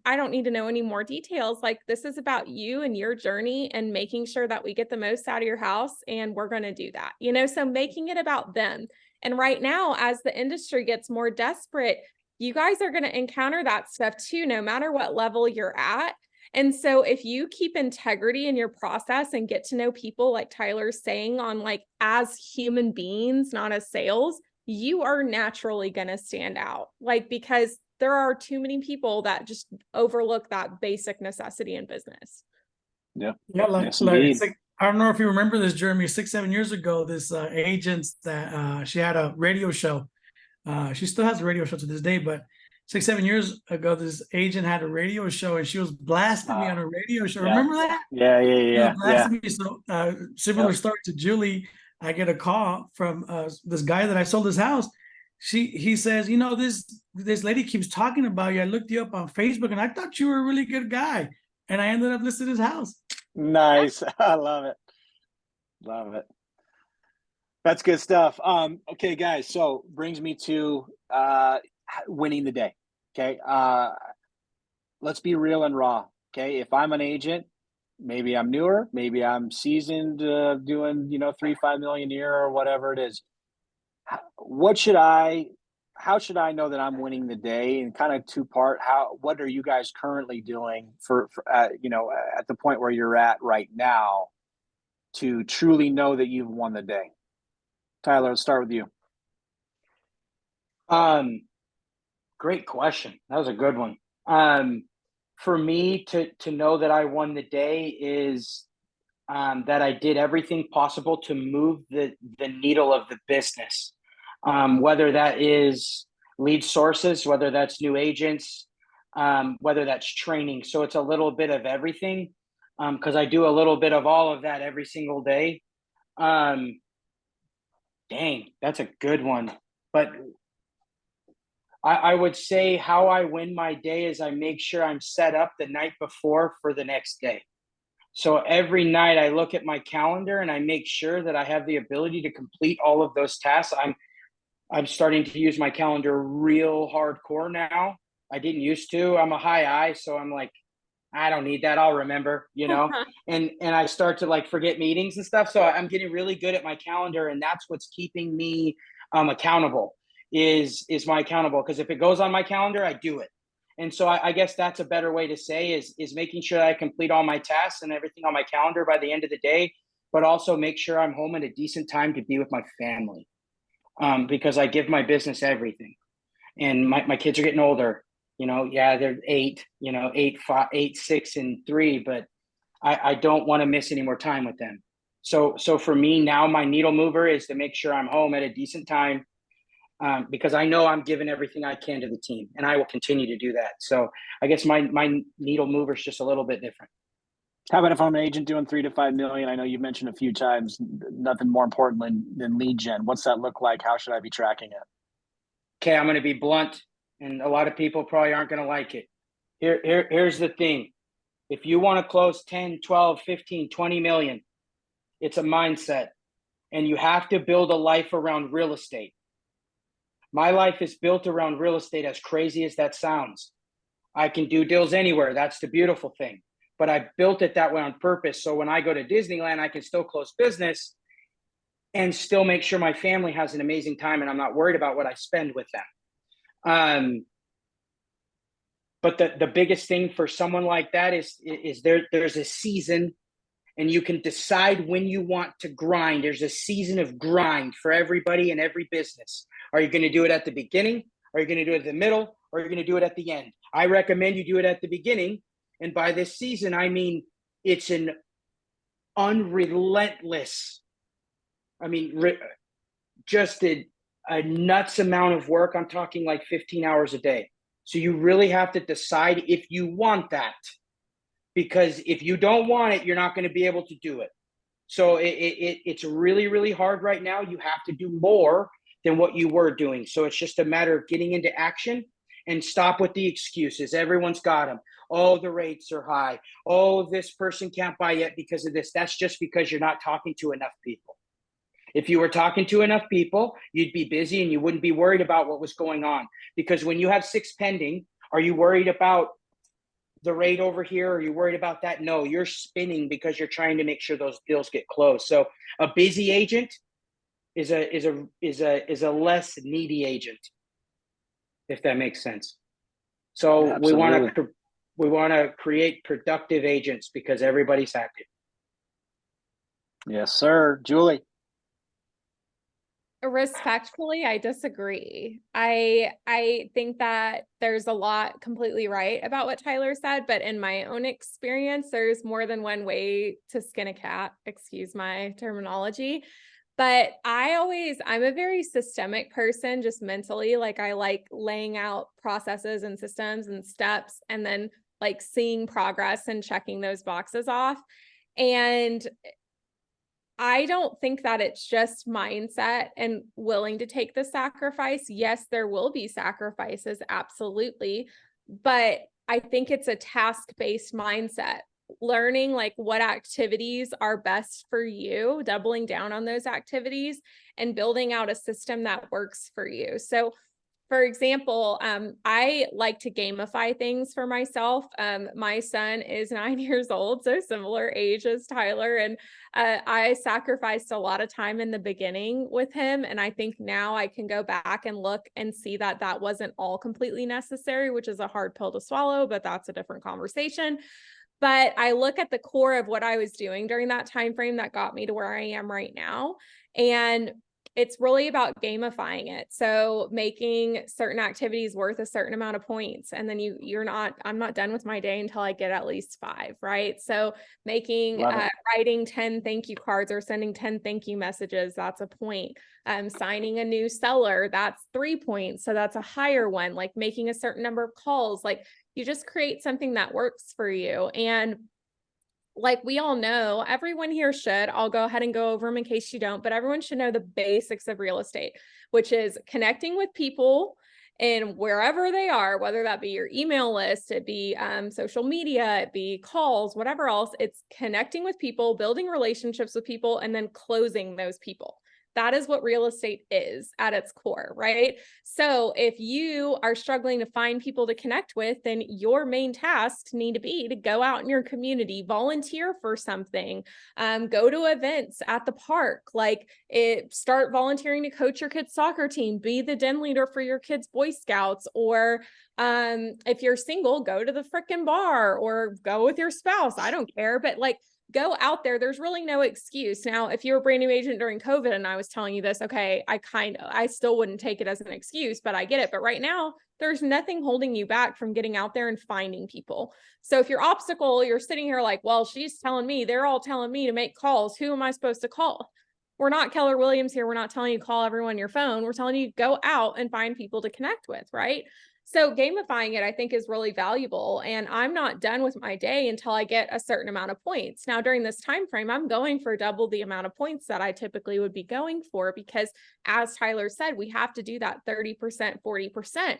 I don't need to know any more details. Like, this is about you and your journey and making sure that we get the most out of your house, and we're going to do that, so making it about them. And right now, as the industry gets more desperate, you guys are going to encounter that stuff too, no matter what level you're at. And so if you keep integrity in your process and get to know people, like Tyler's saying, on like as human beings, not as sales, you are naturally going to stand out, like, because there are too many people that just overlook that basic necessity in business. Yeah. Yeah, Yes, indeed. it's like, I don't know if you remember this, Jereme, 6-7 years ago, this agent that she had a radio show. She still has a radio show to this day, but 6-7 years ago, this agent had a radio show and she was blasting me on a radio show. Yeah. Remember that? Yeah. She was blasting me. So similar Yep. story to Julie. I get a call from this guy that I sold his house. He says, this lady keeps talking about you. I looked you up on Facebook and I thought you were a really good guy. And I ended up listing his house. Nice. I love it. Love it. That's good stuff. Okay, guys. So brings me to winning the day. Okay. Let's be real and raw. Okay. If I'm an agent, maybe I'm newer, maybe I'm seasoned, doing, 3-5 million a year or whatever it is. How should I know that I'm winning the day? And kind of two-part, what are you guys currently doing for at the point where you're at right now to truly know that you've won the day? Tyler, let's start with you. Great question. That was a good one. For me to know that I won the day is that I did everything possible to move the needle of the business, whether that is lead sources, whether that's new agents, whether that's training. So it's a little bit of everything, because I do a little bit of all of that every single day. Dang, that's a good one. But I would say how I win my day is I make sure I'm set up the night before for the next day. So every night I look at my calendar and I make sure that I have the ability to complete all of those tasks. I'm starting to use my calendar real hardcore now. I didn't used to. I'm a high I, so I'm like, I don't need that. I'll remember, and I start to like forget meetings and stuff. So I'm getting really good at my calendar, and that's what's keeping me accountable is my accountable. Because if it goes on my calendar, I do it. And so I guess that's a better way to say is making sure that I complete all my tasks and everything on my calendar by the end of the day, but also make sure I'm home at a decent time to be with my family, because I give my business everything. And my kids are getting older. They're 8, 8, 5, 8, 6, and 3, but I don't want to miss any more time with them. So for me now, my needle mover is to make sure I'm home at a decent time, because I know I'm giving everything I can to the team, and I will continue to do that. So I guess my needle mover is just a little bit different. How about if I'm an agent doing 3 to 5 million? I know you mentioned a few times, nothing more important than lead gen. What's that look like? How should I be tracking it? Okay, I'm going to be blunt, and a lot of people probably aren't going to like it. Here's the thing. If you want to close 10, 12, 15, 20 million, it's a mindset, and you have to build a life around real estate. My life is built around real estate, as crazy as that sounds. I can do deals anywhere. That's the beautiful thing. But I built it that way on purpose. So when I go to Disneyland, I can still close business and still make sure my family has an amazing time, and I'm not worried about what I spend with them. But the biggest thing for someone like that is there's a season, and you can decide when you want to grind. There's a season of grind for everybody in every business. Are you going to do it at the beginning? Are you going to do it at the middle? Or are you going to do it at the end? I recommend you do it at the beginning. And by this season, I mean, it's an unrelentless, just a nuts amount of work. I'm talking like 15 hours a day. So you really have to decide if you want that, because if you don't want it, you're not going to be able to do it. So it's really, really hard right now. You have to do more than what you were doing. So it's just a matter of getting into action and stop with the excuses. Everyone's got them. Oh, the rates are high. Oh, this person can't buy yet because of this. That's just because you're not talking to enough people. If you were talking to enough people, you'd be busy and you wouldn't be worried about what was going on. Because when you have 6 pending, are you worried about the rate over here? Are you worried about that? No, you're spinning because you're trying to make sure those deals get closed. So a busy agent is a less needy agent, if that makes sense. So Absolutely. we want to create productive agents because everybody's happy. Yes, sir. Julie. Respectfully, I disagree. I think that there's a lot completely right about what Tyler said, but in my own experience, there's more than one way to skin a cat, excuse my terminology. But I'm a very systemic person, just mentally. Like, I like laying out processes and systems and steps, and then like seeing progress and checking those boxes off. And I don't think that it's just mindset and willing to take the sacrifice. Yes, there will be sacrifices, absolutely. But I think it's a task-based mindset, learning like what activities are best for you, doubling down on those activities, and building out a system that works for you. So for example, I like to gamify things for myself. My son is 9 years old, so similar age as Tyler. And I sacrificed a lot of time in the beginning with him. And I think now I can go back and look and see that that wasn't all completely necessary, which is a hard pill to swallow, but that's a different conversation. But I look at the core of what I was doing during that time frame that got me to where I am right now. And it's really about gamifying it. So making certain activities worth a certain amount of points. And then I'm not done with my day until I get at least 5, right? So writing 10 thank you cards or sending 10 thank you messages, that's a point. Signing a new seller, that's 3 points. So that's a higher one. Like making a certain number of calls, like you just create something that works for you. And like we all know, everyone here should, I'll go ahead and go over them in case you don't, but everyone should know the basics of real estate, which is connecting with people and wherever they are, whether that be your email list, it be social media, it be calls, whatever else, it's connecting with people, building relationships with people, and then closing those people. That is what real estate is at its core, right? So if you are struggling to find people to connect with, then your main tasks need to be to go out in your community, volunteer for something, go to events at the park, start volunteering to coach your kid's soccer team, be the den leader for your kids' Boy Scouts, or if you're single, go to the frickin' bar or go with your spouse. I don't care, but like, go out there. There's really no excuse. Now, if you're a brand new agent during COVID and I was telling you this, okay, I still wouldn't take it as an excuse, but I get it. But right now, there's nothing holding you back from getting out there and finding people. So if your obstacle, you're sitting here like, well, she's telling me, they're all telling me to make calls. Who am I supposed to call? We're not Keller Williams here. We're not telling you to call everyone on your phone. We're telling you to go out and find people to connect with, right? So gamifying it, I think, is really valuable. And I'm not done with my day until I get a certain amount of points. Now, during this time frame, I'm going for double the amount of points that I typically would be going for, because as Tyler said, we have to do that 30%, 40%.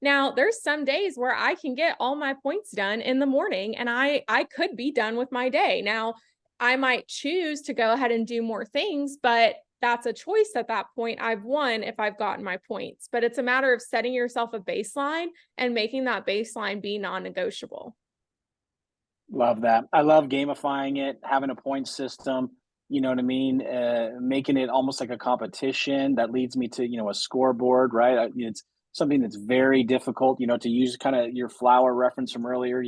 Now, there's some days where I can get all my points done in the morning and I could be done with my day. Now, I might choose to go ahead and do more things, but that's a choice at that point. I've won if I've gotten my points, but it's a matter of setting yourself a baseline and making that baseline be non-negotiable. Love that. I love gamifying it, having a point system, you know what I mean? Making it almost like a competition that leads me to, a scoreboard, right? It's something that's very difficult, to use kind of your flower reference from earlier,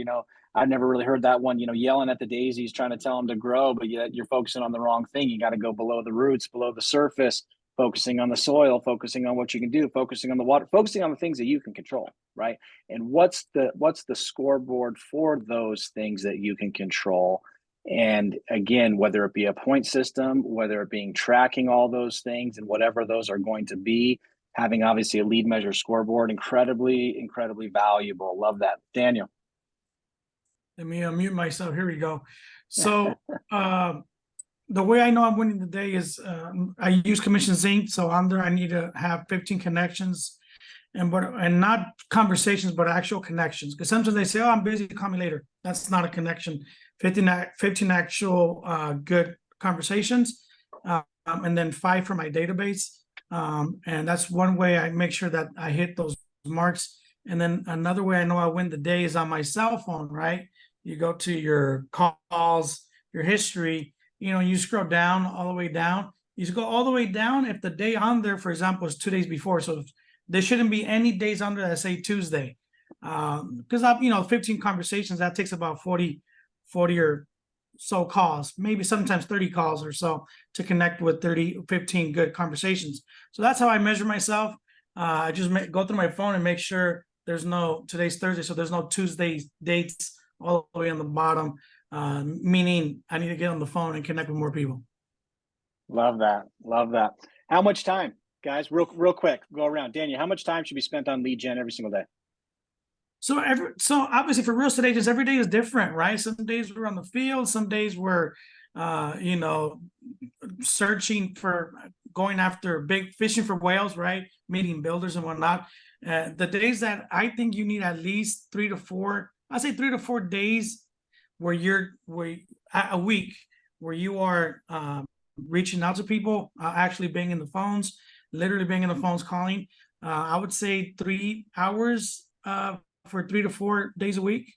I've never really heard that one, yelling at the daisies, trying to tell them to grow, but yet you're focusing on the wrong thing. You got to go below the roots, below the surface, focusing on the soil, focusing on what you can do, focusing on the water, focusing on the things that you can control, right? And what's the scoreboard for those things that you can control? And again, whether it be a point system, whether it being tracking all those things and whatever those are going to be, having obviously a lead measure scoreboard, incredibly, incredibly valuable. Love that. Daniel. Let me unmute myself. Here we go. So the way I know I'm winning the day is I use Commission Zinc. So on there, I need to have 15 connections and not conversations, but actual connections. Because sometimes they say, oh, I'm busy, call me later. That's not a connection. 15 actual good conversations. and then 5 for my database. And that's one way I make sure that I hit those marks. And then another way I know I win the day is on my cell phone, right? You go to your calls, your history, you scroll down all the way down. You go all the way down if the day on there, for example, is 2 days before. So there shouldn't be any days under that say Tuesday. Because I've 15 conversations, that takes about 40 or so calls, maybe sometimes 30 calls or so to connect with 15 good conversations. So that's how I measure myself. I just go through my phone and make sure today's Thursday, so there's no Tuesday dates all the way on the bottom, meaning I need to get on the phone and connect with more people. Love that. Love that. How much time, guys? Real quick, go around. Daniel, how much time should be spent on lead gen every single day? So obviously for real estate agents, every day is different, right? Some days we're on the field, some days we're searching for going after fishing for whales, right? Meeting builders and whatnot. The days that I think you need at least 3 to 4, I'd say 3 to 4 days a week where you are reaching out to people, actually banging the phones, literally banging the phones, calling. I would say 3 hours for 3 to 4 days a week.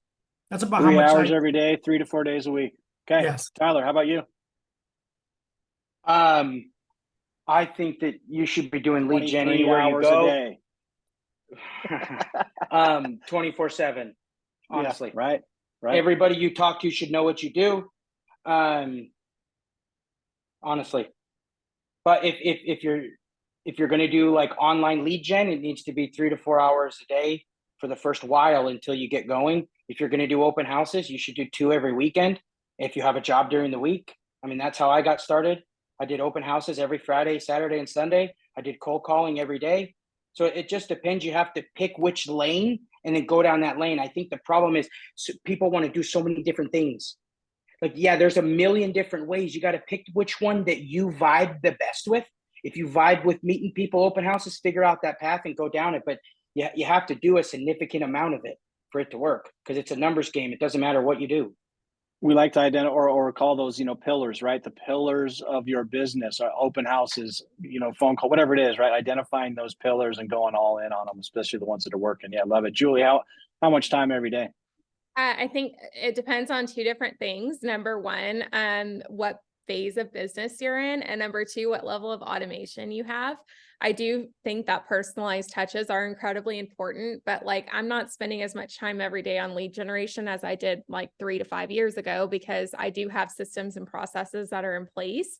That's about 3 how much hours every day, 3 to 4 days a week. Okay. Yes. Tyler, how about you? I think that you should be doing lead gen 23 anywhere you hours go. a day. 24/7, honestly. Yeah, right. Everybody you talk to should know what you do. Honestly. But if you're going to do like online lead gen, it needs to be 3 to 4 hours a day for the first while until you get going. If you're going to do open houses, you should do 2 every weekend. If you have a job during the week, I mean, that's how I got started. I did open houses every Friday, Saturday, and Sunday. I did cold calling every day. So it just depends. You have to pick which lane and then go down that lane. I think the problem is people want to do so many different things. Like, yeah, there's a million different ways. You got to pick which one that you vibe the best with. If you vibe with meeting people, open houses, figure out that path and go down it. But you have to do a significant amount of it for it to work, because it's a numbers game. It doesn't matter what you do. We like to identify or call those, pillars, right? The pillars of your business, or open houses, phone call, whatever it is, right? Identifying those pillars and going all in on them, especially the ones that are working. Yeah, love it. Julie, how much time every day? I think it depends on 2 different things. Number one, what phase of business you're in, and number 2, what level of automation you have. I do think that personalized touches are incredibly important, but I'm not spending as much time every day on lead generation as I did 3 to 5 years ago, because I do have systems and processes that are in place.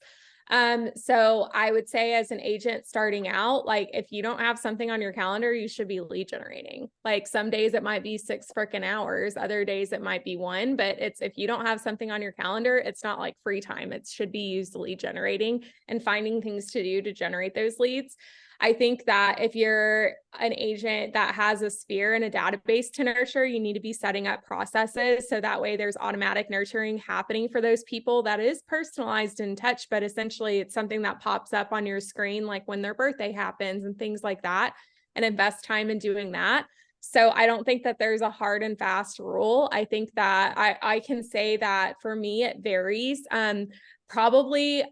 So I would say, as an agent starting out, if you don't have something on your calendar, you should be lead generating. Some days it might be 6 freaking hours, other days it might be 1, but if you don't have something on your calendar, it's not like free time. It should be used lead generating and finding things to do to generate those leads. I think that if you're an agent that has a sphere and a database to nurture, you need to be setting up processes so that way there's automatic nurturing happening for those people that is personalized in touch, but essentially it's something that pops up on your screen when their birthday happens and things like that, and invest time in doing that. So I don't think that there's a hard and fast rule. I think that I can say that for me, it varies. Probably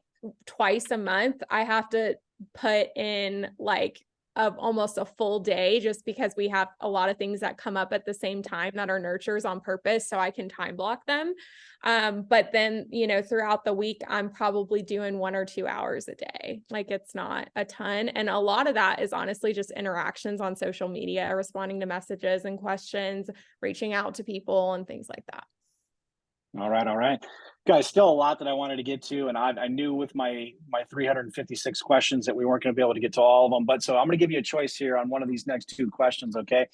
twice a month, I have to put in almost a full day, just because we have a lot of things that come up at the same time that are nurtures on purpose, so I can time block them. But then, throughout the week, I'm probably doing 1 or 2 hours a day. It's not a ton. And a lot of that is honestly just interactions on social media, responding to messages and questions, reaching out to people and things like that. All right. Guys, still a lot that I wanted to get to, and I knew with my 356 questions that we weren't going to be able to get to all of them, but so I'm going to give you a choice here on one of these next 2 questions, okay?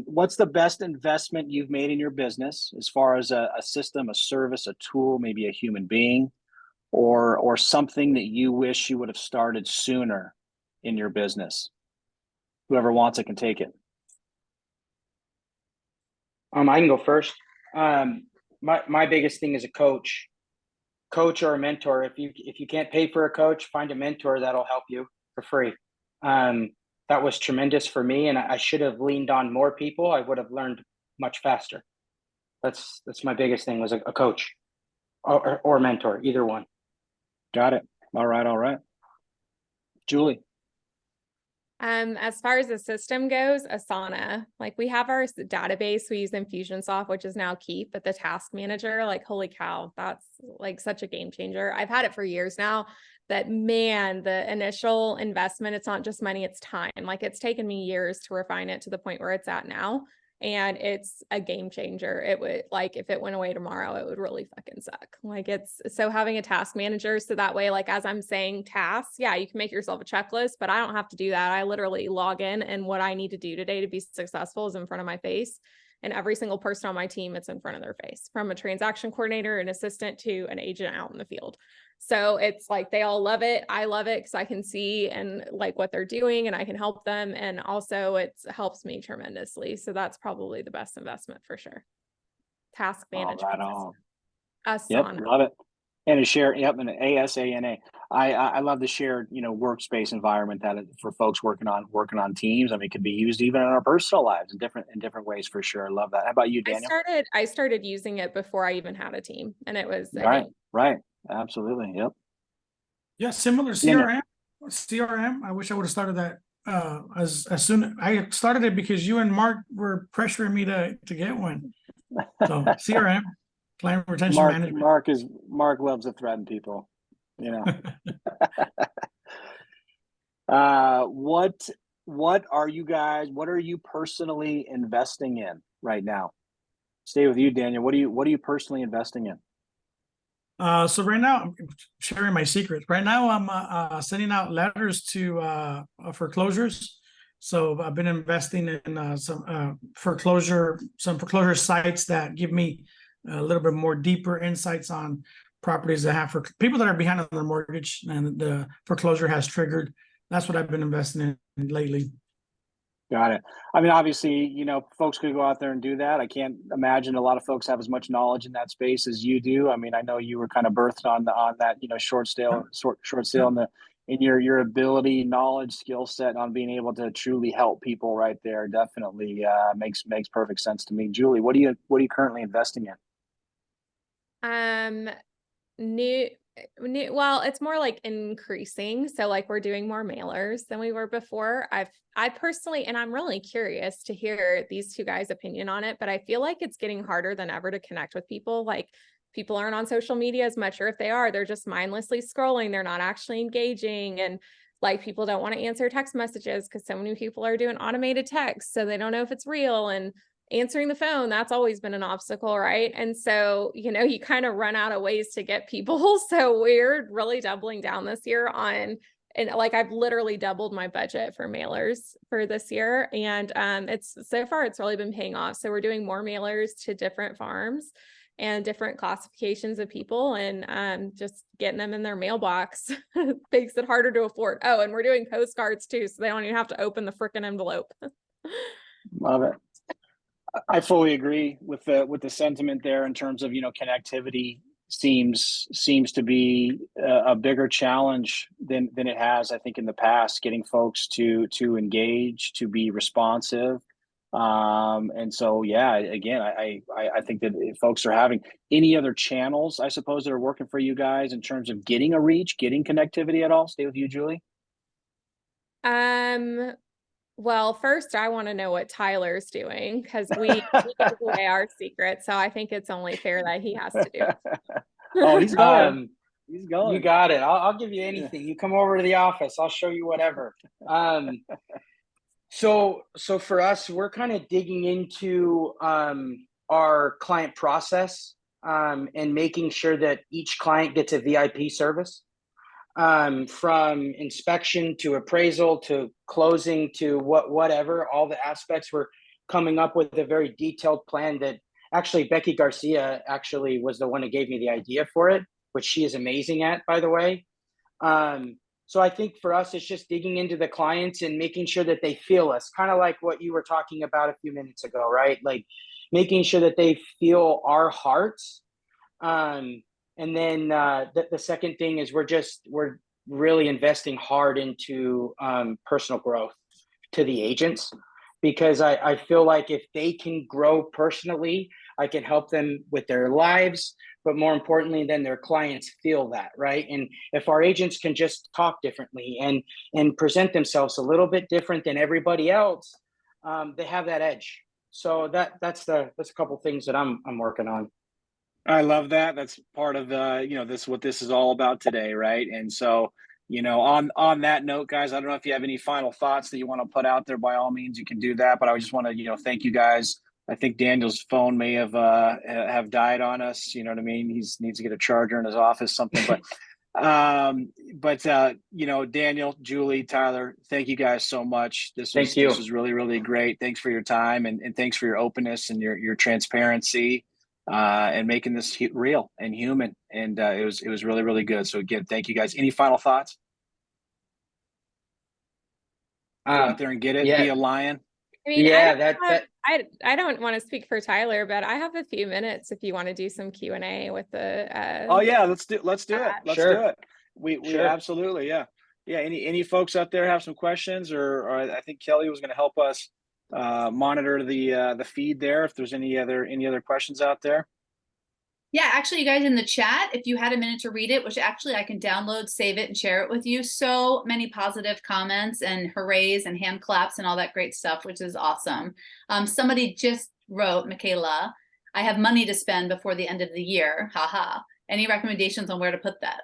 What's the best investment you've made in your business, as far as a system, a service, a tool, maybe a human being, or something that you wish you would have started sooner in your business? Whoever wants it can take it. I can go first. My biggest thing is a coach or a mentor. If you can't pay for a coach, find a mentor that'll help you for free. That was tremendous for me, and I should have leaned on more people. I would have learned much faster. That's my biggest thing, was a coach or mentor, either one. Got it. All right. Julie. As far as the system goes, Asana, like we have our database, we use Infusionsoft, which is now Keep, but the task manager, like, holy cow, that's like such a game changer. I've had it for years now, but man, the initial investment, it's not just money, it's time. Like it's taken me years to refine it to the point where it's at now. And it's a game changer. It would, like, if it went away tomorrow, it would really fucking suck. Like it's, so having a task manager, so that way, like, as I'm saying tasks, yeah, you can make yourself a checklist, but I don't have to do that. I literally log in and what I need to do today to be successful is in front of my face. And every single person on my team, it's in front of their face, from a transaction coordinator, an assistant to an agent out in the field. So it's like, they all love it. I love it because I can see and like what they're doing and I can help them. And also it helps me tremendously. So that's probably the best investment for sure. Task management. Right on. Asana. Yep, love it. And a share, yep, and an ASANA. I love the shared, workspace environment that for folks working on teams. I mean, it could be used even in our personal lives in different ways for sure. I love that. How about you, Daniel? I started using it before I even had a team, and it was right. Absolutely. Yep. Yeah, similar CRM. I wish I would have started that as soon. I started it because you and Mark were pressuring me to get one. So CRM, client retention management. Mark loves to threaten people. What are you personally investing in right now? Stay with you, Daniel. What are you personally investing in? So right now, I'm sharing my secrets. Right now, I'm sending out letters to foreclosures. So I've been investing in some foreclosure sites that give me a little bit more deeper insights on properties that have for people that are behind on their mortgage and the foreclosure has triggered. That's what I've been investing in lately. Got it. I mean, obviously, folks could go out there and do that. I can't imagine a lot of folks have as much knowledge in that space as you do. I mean, I know you were kind of birthed on that, short sale in your ability, knowledge, skill set on being able to truly help people right there. Definitely makes perfect sense to me. Julie, what are you currently investing in? Well, it's more like increasing. So like we're doing more mailers than we were before. I personally, and I'm really curious to hear these two guys' opinion on it, but I feel like it's getting harder than ever to connect with people. Like people aren't on social media as much, or if they are, they're just mindlessly scrolling. They're not actually engaging. And like people don't want to answer text messages because so many people are doing automated text. So they don't know if it's real. And answering the phone, that's always been an obstacle, right? And so, you kind of run out of ways to get people. So we're really doubling down this year and like I've literally doubled my budget for mailers for this year. And it's really been paying off. So we're doing more mailers to different farms and different classifications of people and just getting them in their mailbox makes it harder to afford. Oh, and we're doing postcards too, so they don't even have to open the frickin' envelope. Love it. I fully agree with the sentiment there in terms of connectivity seems to be a bigger challenge than it has, I think, in the past, getting folks to engage, to be responsive. And so again, I think that if folks are having any other channels, I suppose, that are working for you guys in terms of getting a reach, getting connectivity at all. Stay with you, Julie. Well, first I want to know what Tyler's doing because we give away our secret. So I think it's only fair that he has to do it. Oh, he's going. He's going. You got it. I'll give you anything. You come over to the office, I'll show you whatever. So for us, we're kind of digging into our client process and making sure that each client gets a VIP service. From inspection to appraisal to closing to whatever, all the aspects, we're coming up with a very detailed plan that actually Becky Garcia actually was the one who gave me the idea for it, which she is amazing at, by the way. So I think for us, it's just digging into the clients and making sure that they feel us, kind of like what you were talking about a few minutes ago, right? Like making sure that they feel our hearts. And then the second thing is we're really investing hard into personal growth to the agents, because I feel like if they can grow personally, I can help them with their lives, but more importantly, then their clients feel that, right? And if our agents can just talk differently and present themselves a little bit different than everybody else, they have that edge. So that's a couple things that I'm working on. I love that. That's part of the, this what this is all about today, right? And so, on that note, guys, I don't know if you have any final thoughts that you want to put out there. By all means, you can do that. But I just want to, thank you guys. I think Daniel's phone may have died on us. You know what I mean? He needs to get a charger in his office, something. But Daniel, Julie, Tyler, thank you guys so much. This was really, really great. Thanks for your time and thanks for your openness and your transparency. And making this real and human, and it was really, really good. So again, thank you guys. Any final thoughts? Go out there and get it. Yeah. Be a lion. I mean, I don't want to speak for Tyler, but I have a few minutes if you want to do some Q&A with the. Oh yeah, let's do it. Let's do it. We Sure. Absolutely, yeah. Any folks out there have some questions, or I think Kelly was going to help us monitor the feed there. If there's any other questions out there. Yeah, actually, you guys in the chat, if you had a minute to read it, which actually I can download, save it, and share it with you. So many positive comments and hoorays and hand claps and all that great stuff, which is awesome. Somebody just wrote, Michaela, I have money to spend before the end of the year. Haha. Any recommendations on where to put that?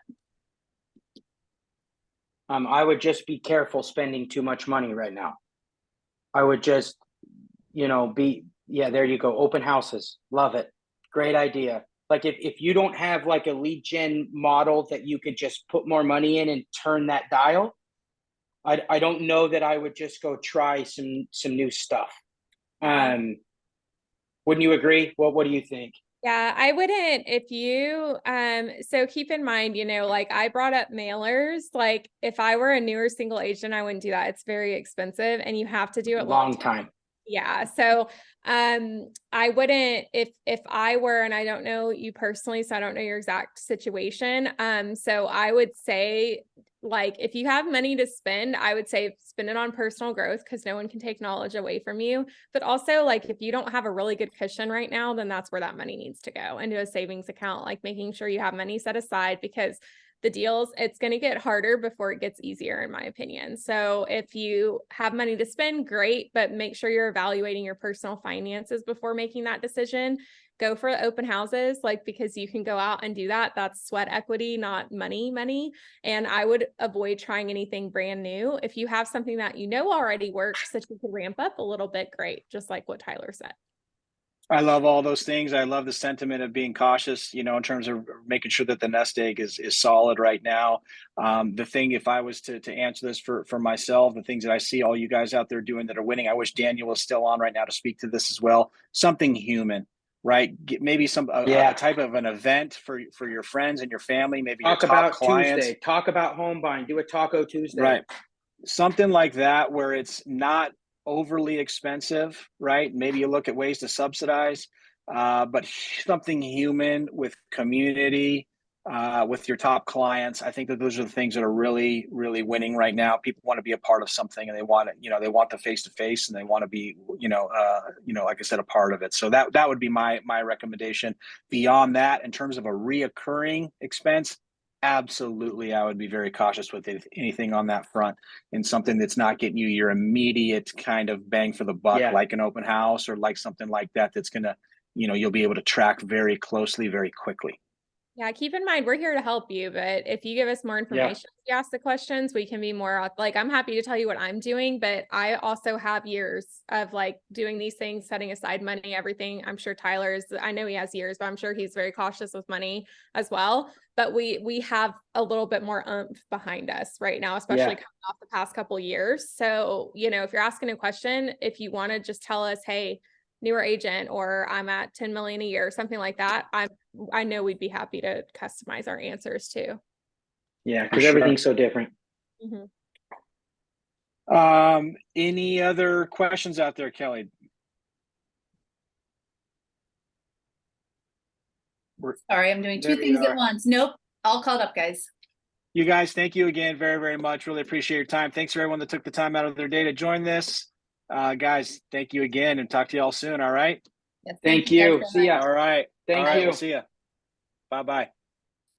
I would just be careful spending too much money right now. I would just, there you go. Open houses. Love it. Great idea. Like if you don't have like a lead gen model that you could just put more money in and turn that dial, I don't know that I would just go try some new stuff. Wouldn't you agree? What do you think? Yeah, I wouldn't. If you so keep in mind, like I brought up mailers. Like if I were a newer single agent, I wouldn't do that. It's very expensive and you have to do it long time. Yeah. So I wouldn't, if I were, and I don't know you personally, so I don't know your exact situation. So I would say, like, if you have money to spend, I would say spend it on personal growth because no one can take knowledge away from you. But also, like, if you don't have a really good cushion right now, then that's where that money needs to go, into a savings account, like making sure you have money set aside, because the deals, it's going to get harder before it gets easier, in my opinion. So if you have money to spend, great, but make sure you're evaluating your personal finances before making that decision. Go for open houses, like, because you can go out and do that. That's sweat equity, not money. And I would avoid trying anything brand new. If you have something that already works that you can ramp up a little bit, great. Just like what Tyler said. I love all those things. I love the sentiment of being cautious, in terms of making sure that the nest egg is solid right now. The thing, if I was to answer this for myself, the things that I see all you guys out there doing that are winning, I wish Daniel was still on right now to speak to this as well. Something human, right? Maybe a type of an event for your friends and your family. Maybe talk your top about clients. Tuesday. Talk about home buying. Do a Taco Tuesday. Right. Something like that where it's not overly expensive, right? Maybe you look at ways to subsidize, but something human with community, with your top clients. I think that those are the things that are really, really winning right now. People want to be a part of something, and they want it, they want the face-to-face, and they want to be, like I said, a part of it. So that would be my recommendation. Beyond that, in terms of a reoccurring expense, absolutely, I would be very cautious with anything on that front, and something that's not getting you your immediate kind of bang for the buck, like an open house or like something like that, that's going to, you'll be able to track very closely, very quickly. Yeah, keep in mind, we're here to help you, but if you give us more information, you ask the questions, we can be more like, I'm happy to tell you what I'm doing, but I also have years of like doing these things, setting aside money, everything. I'm sure I know he has years, but I'm sure he's very cautious with money as well. But we have a little bit more oomph behind us right now, especially coming off the past couple of years. So, if you're asking a question, if you want to just tell us, hey, newer agent, or I'm at 10 million a year, something like that, I know we'd be happy to customize our answers too. Yeah, because everything's so different. Mm-hmm. Any other questions out there, Kelly? Sorry, I'm doing two things at once. Nope, all caught up, guys. You guys, thank you again very, very much. Really appreciate your time. Thanks for everyone that took the time out of their day to join this. Guys, thank you again, and talk to you all soon. All right. Yes, Thank you you. guys so See much. ya. All right. Thank All right, you. we'll see you. Bye-bye.